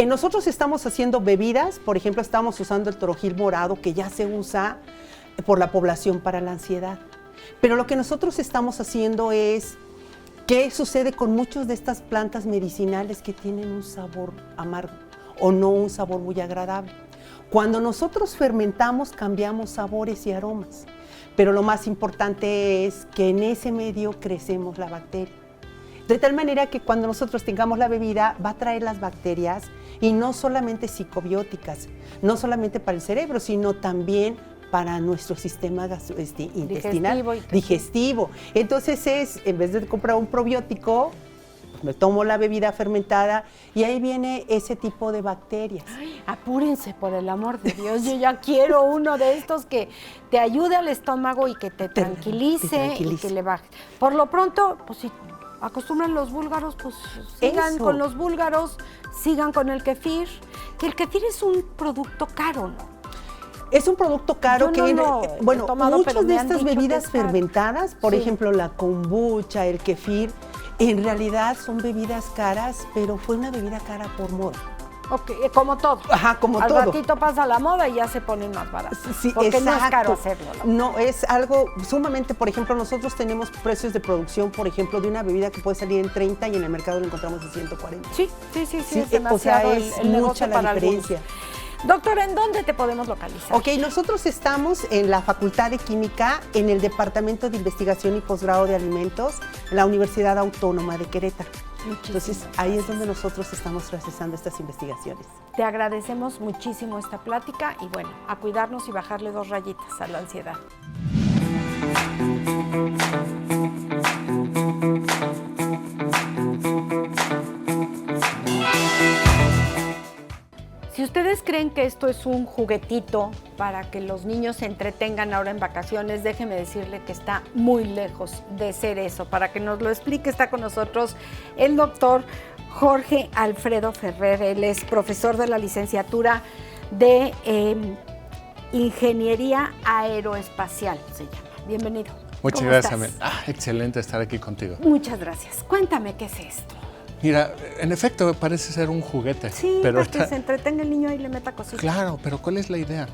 S8: Nosotros estamos haciendo bebidas, por ejemplo, estamos usando el toronjil morado, que ya se usa por la población para la ansiedad. Pero lo que nosotros estamos haciendo es, ¿qué sucede con muchas de estas plantas medicinales que tienen un sabor amargo o no un sabor muy agradable? Cuando nosotros fermentamos, cambiamos sabores y aromas, pero lo más importante es que en ese medio crecemos la bacteria. De tal manera que cuando nosotros tengamos la bebida, va a traer las bacterias y no solamente psicobióticas, no solamente para el cerebro, sino también para nuestro sistema intestinal, digestivo. Entonces en vez de comprar un probiótico, me tomo la bebida fermentada y ahí viene ese tipo de bacterias.
S3: Ay, apúrense, por el amor de Dios, yo ya quiero uno de estos que te ayude al estómago y que te tranquilice y que le baje. Por lo pronto, pues si acostumbran los búlgaros, pues sigan con los búlgaros, sigan con el kefir, que el kefir es un producto caro, ¿no?
S8: Es un producto caro muchas de estas bebidas fermentadas, por ejemplo la kombucha, el kefir, en realidad son bebidas caras, pero fue una bebida cara por moda.
S3: Ok, como todo.
S8: Ajá, como todo.
S3: Al ratito pasa la moda y ya se ponen más baratos. Sí, porque exacto. No es caro hacerlo.
S8: No, es algo sumamente, por ejemplo, nosotros tenemos precios de producción, por ejemplo, de una bebida que puede salir en 30 y en el mercado lo encontramos en 140.
S3: Sí, es demasiado,
S8: o sea, es mucha la diferencia.
S3: Doctora, ¿en dónde te podemos localizar?
S8: Ok, nosotros estamos en la Facultad de Química, en el Departamento de Investigación y Posgrado de Alimentos, en la Universidad Autónoma de Querétaro. Entonces, ahí es donde nosotros estamos realizando estas investigaciones.
S3: Te agradecemos muchísimo esta plática y bueno, a cuidarnos y bajarle 2 rayitas a la ansiedad. Si ustedes creen que esto es un juguetito para que los niños se entretengan ahora en vacaciones, déjeme decirle que está muy lejos de ser eso. Para que nos lo explique, está con nosotros el doctor Jorge Alfredo Ferrer. Él es profesor de la licenciatura de Ingeniería Aeroespacial, se llama. Bienvenido.
S9: Muchas gracias, Amel. Excelente estar aquí contigo.
S3: Muchas gracias. Cuéntame, ¿qué es esto?
S9: Mira, en efecto parece ser un juguete.
S3: Sí, pero para que se entretenga el niño y le meta cositas.
S9: Claro, pero ¿cuál es la idea?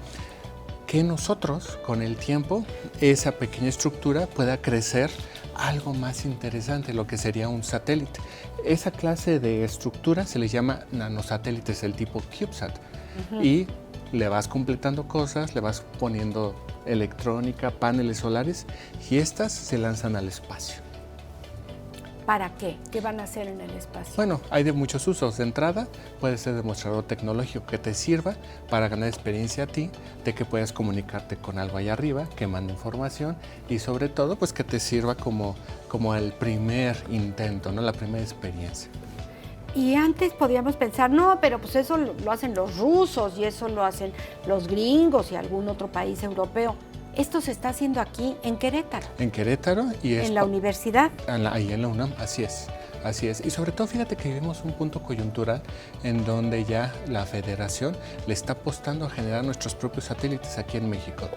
S9: Que nosotros, con el tiempo, esa pequeña estructura pueda crecer algo más interesante, lo que sería un satélite. Esa clase de estructura se les llama nanosatélites, el tipo CubeSat. Y le vas completando cosas, le vas poniendo electrónica, paneles solares, y estas se lanzan al espacio.
S3: ¿Para qué? ¿Qué van a hacer en el espacio?
S9: Bueno, hay de muchos usos. De entrada, puede ser demostrador tecnológico que te sirva para ganar experiencia a ti, de que puedas comunicarte con algo allá arriba, que mande información y sobre todo, pues que te sirva como el primer intento, ¿no? La primera experiencia.
S3: Y antes podíamos pensar, no, pero pues eso lo hacen los rusos y eso lo hacen los gringos y algún otro país europeo. Esto se está haciendo aquí en Querétaro.
S9: En Querétaro y
S3: en la universidad.
S9: Ahí en la UNAM, así es. Así es. Y sobre todo, fíjate que vivimos un punto coyuntural en donde ya la Federación le está apostando a generar nuestros propios satélites aquí en México.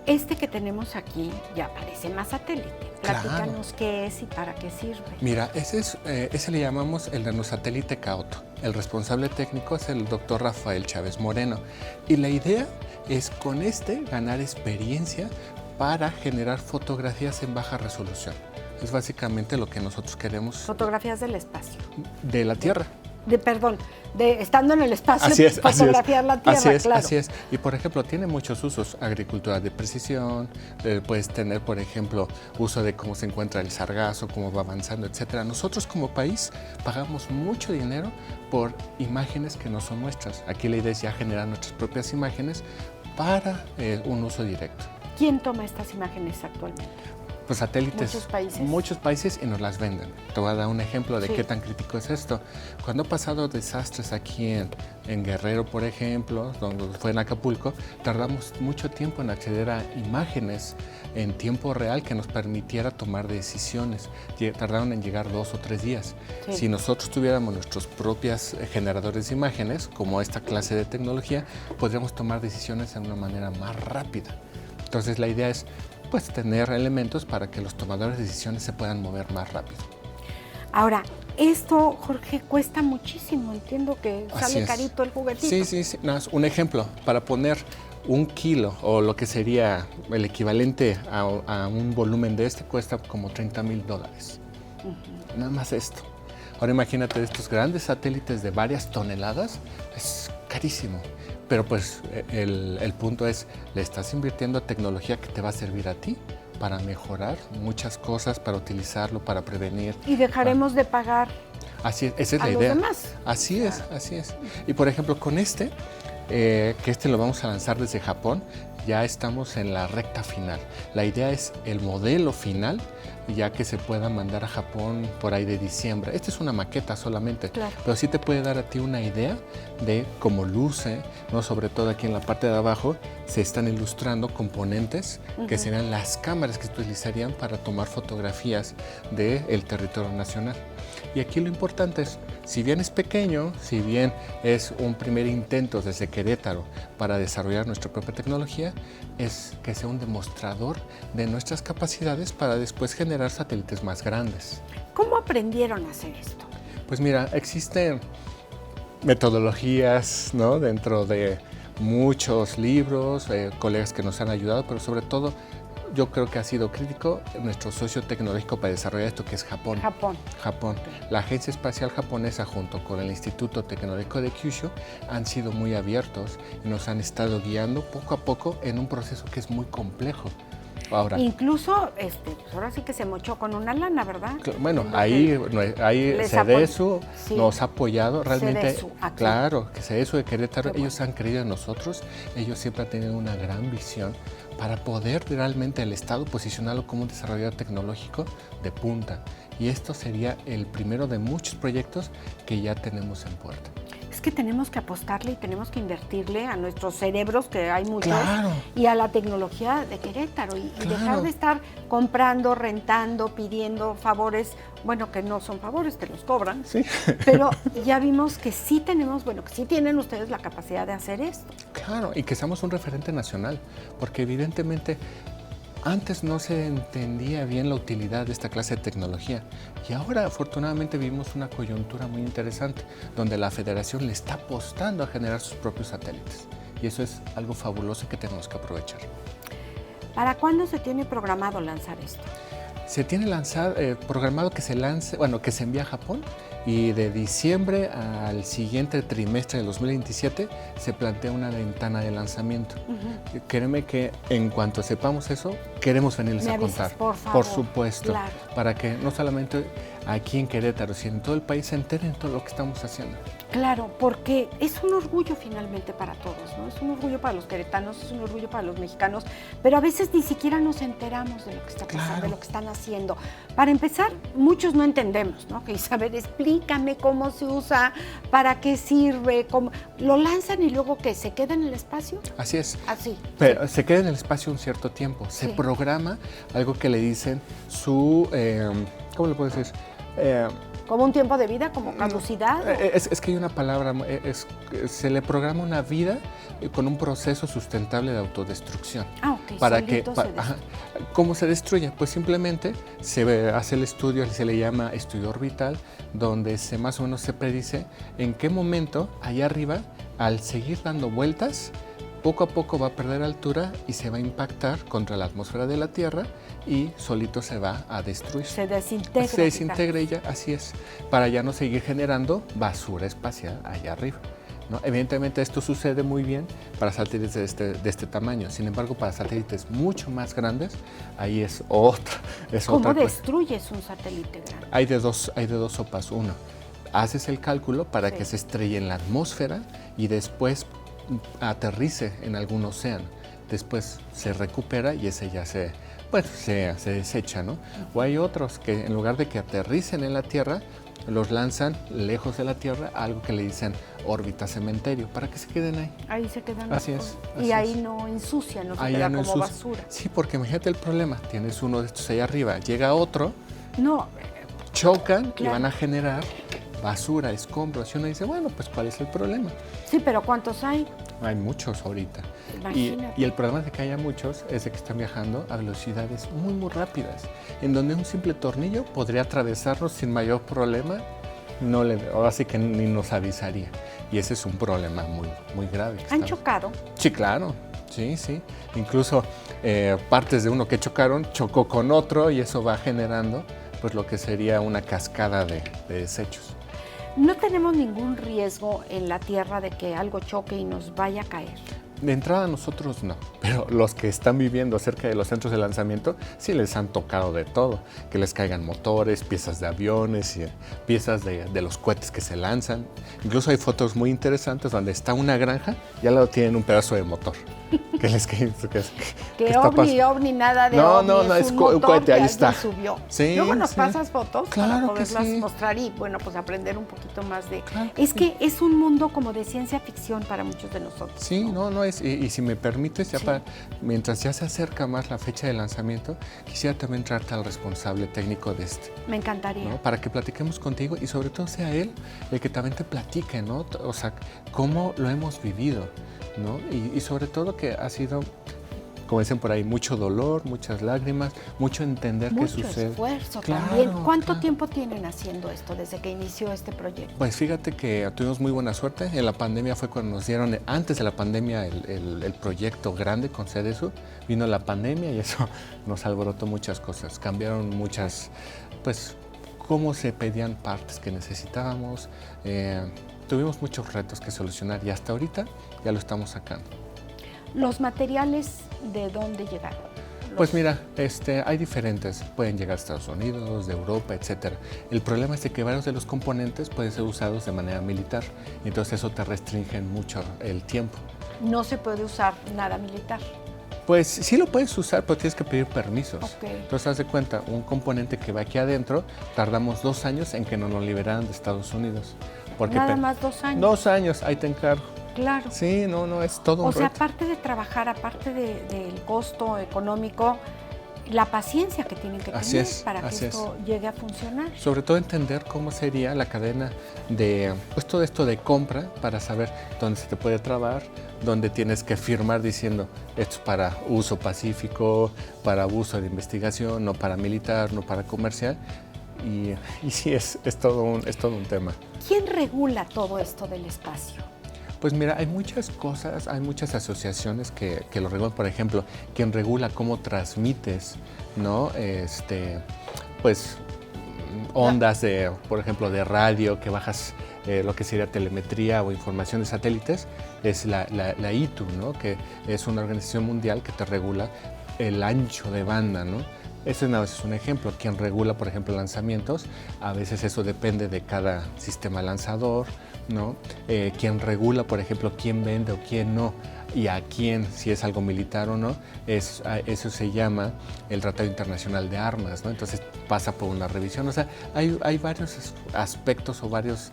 S3: Este que tenemos aquí ya parece más satélite. Platícanos qué es y para qué sirve.
S9: Mira, ese le llamamos el nanosatélite Caoto. El responsable técnico es el doctor Rafael Chávez Moreno. Y la idea es con ganar experiencia para generar fotografías en baja resolución. es básicamente lo que nosotros queremos.
S3: Fotografías del espacio.
S9: De la Tierra.
S3: Estando en el espacio,
S9: así es,
S3: fotografiar la Tierra, claro.
S9: Así es. Y por ejemplo, tiene muchos usos. Agricultura de precisión, puedes tener, por ejemplo, uso de cómo se encuentra el sargazo, cómo va avanzando, etcétera. Nosotros como país pagamos mucho dinero por imágenes que no son nuestras. Aquí la idea es ya generar nuestras propias imágenes para un uso directo.
S3: ¿Quién toma estas imágenes actualmente?
S9: Pues satélites. Muchos países y nos las venden. Te voy a dar un ejemplo de qué tan crítico es esto. Cuando ha pasado desastres aquí en Guerrero, por ejemplo, donde fue en Acapulco, tardamos mucho tiempo en acceder a imágenes en tiempo real que nos permitiera tomar decisiones. Tardaron en llegar 2 o 3 días. Sí. Si nosotros tuviéramos nuestros propios generadores de imágenes, como esta clase de tecnología, podríamos tomar decisiones de una manera más rápida. Entonces la idea es pues tener elementos para que los tomadores de decisiones se puedan mover más rápido.
S3: Ahora, esto, Jorge, cuesta muchísimo. Entiendo que sale carito el juguetito.
S9: Sí. No, es un ejemplo, para poner 1 kilo o lo que sería el equivalente a un volumen de cuesta como $30,000. Nada más esto. Ahora imagínate estos grandes satélites de varias toneladas, es carísimo. Pero pues el punto es, le estás invirtiendo tecnología que te va a servir a ti para mejorar muchas cosas, para utilizarlo, para prevenir.
S3: Y dejaremos de pagar
S9: así es, esa es la idea.
S3: Los demás.
S9: Así es. Y por ejemplo, con que lo vamos a lanzar desde Japón, ya estamos en la recta final. La idea es el modelo final, ya que se pueda mandar a Japón por ahí de diciembre. Esta es una maqueta solamente, pero sí te puede dar a ti una idea de cómo luce, ¿no? Sobre todo aquí en la parte de abajo se están ilustrando componentes que serán las cámaras que se utilizarían para tomar fotografías del territorio nacional. Y aquí lo importante es, si bien es pequeño, si bien es un primer intento desde Querétaro para desarrollar nuestra propia tecnología, es que sea un demostrador de nuestras capacidades para después generar satélites más grandes.
S3: ¿Cómo aprendieron a hacer esto?
S9: Pues mira, existen metodologías, ¿no? Dentro de muchos libros, colegas que nos han ayudado, pero sobre todo yo creo que ha sido crítico nuestro socio tecnológico para desarrollar esto, que es Japón. Japón. La Agencia Espacial Japonesa junto con el Instituto Tecnológico de Kyushu han sido muy abiertos y nos han estado guiando poco a poco en un proceso que es muy complejo. Ahora,
S3: incluso, ahora sí que se mochó con una lana, ¿verdad?
S9: Bueno, ahí CEDESU nos ha apoyado realmente. Claro, que CEDESU de Querétaro, ellos han creído en nosotros, ellos siempre han tenido una gran visión para poder realmente el Estado posicionarlo como un desarrollador tecnológico de punta. Y esto sería el primero de muchos proyectos que ya tenemos en puerta.
S3: Es que tenemos que apostarle y tenemos que invertirle a nuestros cerebros, que hay muchos, y a la tecnología de Querétaro, y dejar de estar comprando, rentando, pidiendo favores, bueno, que no son favores, te los cobran, pero ya vimos que sí tenemos, que sí tienen ustedes la capacidad de hacer esto.
S9: Claro, y que seamos un referente nacional, porque evidentemente antes no se entendía bien la utilidad de esta clase de tecnología y ahora afortunadamente vivimos una coyuntura muy interesante donde la Federación le está apostando a generar sus propios satélites y eso es algo fabuloso que tenemos que aprovechar.
S3: ¿Para cuándo se tiene programado lanzar esto?
S9: Se tiene programado que se lance, que se envíe a Japón y de diciembre al siguiente trimestre de 2027 se plantea una ventana de lanzamiento. Créeme que en cuanto sepamos eso, queremos venirles a contar.
S3: Por favor.
S9: Por supuesto, para que no solamente aquí en Querétaro, sino en todo el país se enteren de todo lo que estamos haciendo.
S3: Claro, porque es un orgullo finalmente para todos, ¿no? Es un orgullo para los queretanos, es un orgullo para los mexicanos, pero a veces ni siquiera nos enteramos de lo que está pasando, de lo que están haciendo. Para empezar, muchos no entendemos, ¿no? Que Isabel, explícame cómo se usa, para qué sirve, cómo... ¿Lo lanzan y luego qué? ¿Se queda en el espacio?
S9: Así es.
S3: Así.
S9: Pero se queda en el espacio un cierto tiempo. Se programa algo que le dicen su... ¿cómo le puedo decir?
S3: ¿Como un tiempo de vida? ¿Como caducidad?
S9: Es que hay una palabra, se le programa una vida con un proceso sustentable de autodestrucción.
S3: Ok.
S9: Para que, ¿cómo se destruye? Pues simplemente se hace el estudio, se le llama estudio orbital, donde más o menos se predice en qué momento allá arriba, al seguir dando vueltas, poco a poco va a perder altura y se va a impactar contra la atmósfera de la Tierra y solito se va a destruir.
S3: Se desintegra.
S9: Se desintegra y ya, así es, para ya no seguir generando basura espacial allá arriba, ¿no? Evidentemente esto sucede muy bien para satélites de este tamaño, sin embargo para satélites mucho más grandes, ahí es otra
S3: ¿Cómo destruyes un satélite grande?
S9: Hay de dos sopas. Uno, haces el cálculo para que se estrelle en la atmósfera y después aterrice en algún océano. Después se recupera y ese ya se desecha, ¿no? O hay otros que en lugar de que aterricen en la Tierra, los lanzan lejos de la Tierra a algo que le dicen órbita cementerio, para que se queden ahí.
S3: Ahí se quedan.
S9: Así es.
S3: Y ahí no ensucian, no se queda como basura.
S9: Sí, porque imagínate el problema, tienes uno de estos ahí arriba, llega otro,
S3: no,
S9: chocan y van a generar basura, escombros, y uno dice, bueno, pues ¿cuál es el problema?
S3: Sí, pero ¿cuántos hay?
S9: Hay muchos ahorita. Y el problema de que haya muchos es de que están viajando a velocidades muy, muy rápidas, en donde un simple tornillo podría atravesarnos sin mayor problema, ahora sí que ni nos avisaría. Y ese es un problema muy, muy grave.
S3: ¿Han chocado?
S9: Sí, claro. Sí. Incluso partes de uno que chocaron, chocó con otro y eso va generando pues lo que sería una cascada de desechos.
S3: ¿No tenemos ningún riesgo en la Tierra de que algo choque y nos vaya a caer?
S9: De entrada nosotros no, pero los que están viviendo cerca de los centros de lanzamiento sí les han tocado de todo, que les caigan motores, piezas de aviones, y piezas de los cohetes que se lanzan. Incluso hay fotos muy interesantes donde está una granja y al lado tienen un pedazo de motor. Que les cae,
S3: que ovni, nada de ovni.
S9: No, es un cohete, ahí está.
S3: Subió.
S9: Sí,
S3: Luego nos pasas fotos
S9: claro,
S3: para poderlas mostrar y bueno, pues aprender un poquito más de... Claro que es un mundo como de ciencia ficción para muchos de nosotros.
S9: Sí, no es, y si me permites, ya mientras ya se acerca más la fecha de lanzamiento, quisiera también traerte al responsable técnico de este.
S3: Me encantaría.
S9: ¿No? Para que platiquemos contigo y sobre todo sea él el que también te platique, ¿no? O sea, cómo lo hemos vivido, ¿no? Y sobre todo que ha sido, como dicen por ahí, mucho dolor, muchas lágrimas, mucho entender qué sucede.
S3: Mucho esfuerzo también. ¿Cuánto tiempo tienen haciendo esto desde que inició este proyecto?
S9: Pues fíjate que tuvimos muy buena suerte. En la pandemia fue cuando nos dieron, antes de la pandemia, el proyecto grande con CDSU. Vino la pandemia y eso nos alborotó muchas cosas. Cambiaron muchas, pues, cómo se pedían partes que necesitábamos. Tuvimos muchos retos que solucionar y hasta ahorita ya lo estamos sacando.
S3: ¿Los materiales de dónde llegaron?
S9: Pues mira, hay diferentes, pueden llegar a Estados Unidos, de Europa, etc. El problema es de que varios de los componentes pueden ser usados de manera militar, entonces eso te restringe mucho el tiempo.
S3: No se puede usar nada militar.
S9: Pues sí lo puedes usar, pero tienes que pedir permisos.
S3: Okay.
S9: Entonces, haz de cuenta, un componente que va aquí adentro, tardamos 2 años en que nos lo liberaran de Estados Unidos. Porque
S3: nada más 2 años.
S9: 2 años, ahí te encargo.
S3: Claro.
S9: Sí, no, es todo un reto.
S3: O sea, aparte de trabajar, aparte del costo económico, la paciencia que tienen que tener para que esto llegue a funcionar.
S9: Sobre todo entender cómo sería la cadena de, pues todo esto de compra para saber dónde se te puede trabar, dónde tienes que firmar diciendo esto es para uso pacífico, para uso de investigación, no para militar, no para comercial. Y sí, es todo un tema.
S3: ¿Quién regula todo esto del espacio?
S9: Pues mira, hay muchas cosas, hay muchas asociaciones que lo regulan. Por ejemplo, quien regula cómo transmites, ¿no? Pues ondas de, por ejemplo, de radio, que bajas lo que sería telemetría o información de satélites, es la ITU, ¿no? Que es una organización mundial que te regula el ancho de banda, ¿no? Ese es un ejemplo. Quien regula, por ejemplo, lanzamientos, a veces eso depende de cada sistema lanzador, ¿no? Quien regula, por ejemplo, quién vende o quién no, y a quién, si es algo militar o no, eso se llama el Tratado Internacional de Armas, ¿no? Entonces pasa por una revisión. O sea, hay varios aspectos o varios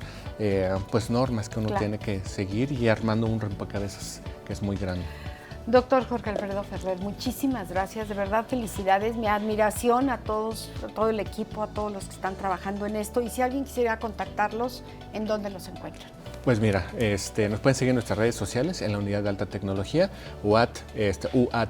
S9: pues normas que uno tiene que seguir y armando un rompecabezas que es muy grande.
S3: Doctor Jorge Alfredo Ferrer, muchísimas gracias, de verdad felicidades, mi admiración a todos, a todo el equipo, a todos los que están trabajando en esto, y si alguien quisiera contactarlos, ¿en dónde los encuentran?
S9: Pues mira, nos pueden seguir en nuestras redes sociales, en la Unidad de Alta Tecnología, UAT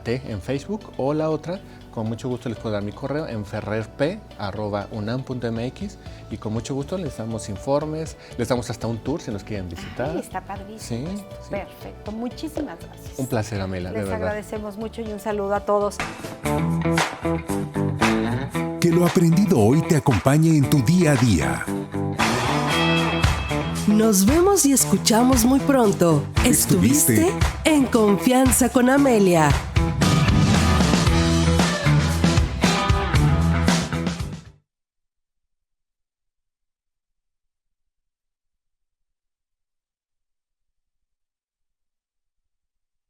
S9: en Facebook, o la otra, con mucho gusto les puedo dar mi correo en ferrerp@unam.mx, y con mucho gusto les damos informes, les damos hasta un tour si nos quieren visitar.
S3: Ay, está padrísimo.
S9: Sí,
S3: esto.
S9: sí.
S3: Perfecto, muchísimas gracias.
S9: Un placer, Amela, de
S3: Les
S9: verdad.
S3: agradecemos mucho y un saludo a todos.
S1: Que lo aprendido hoy te acompañe en tu día a día.
S2: Nos vemos y escuchamos muy pronto. Estuviste en Confianza con Amelia.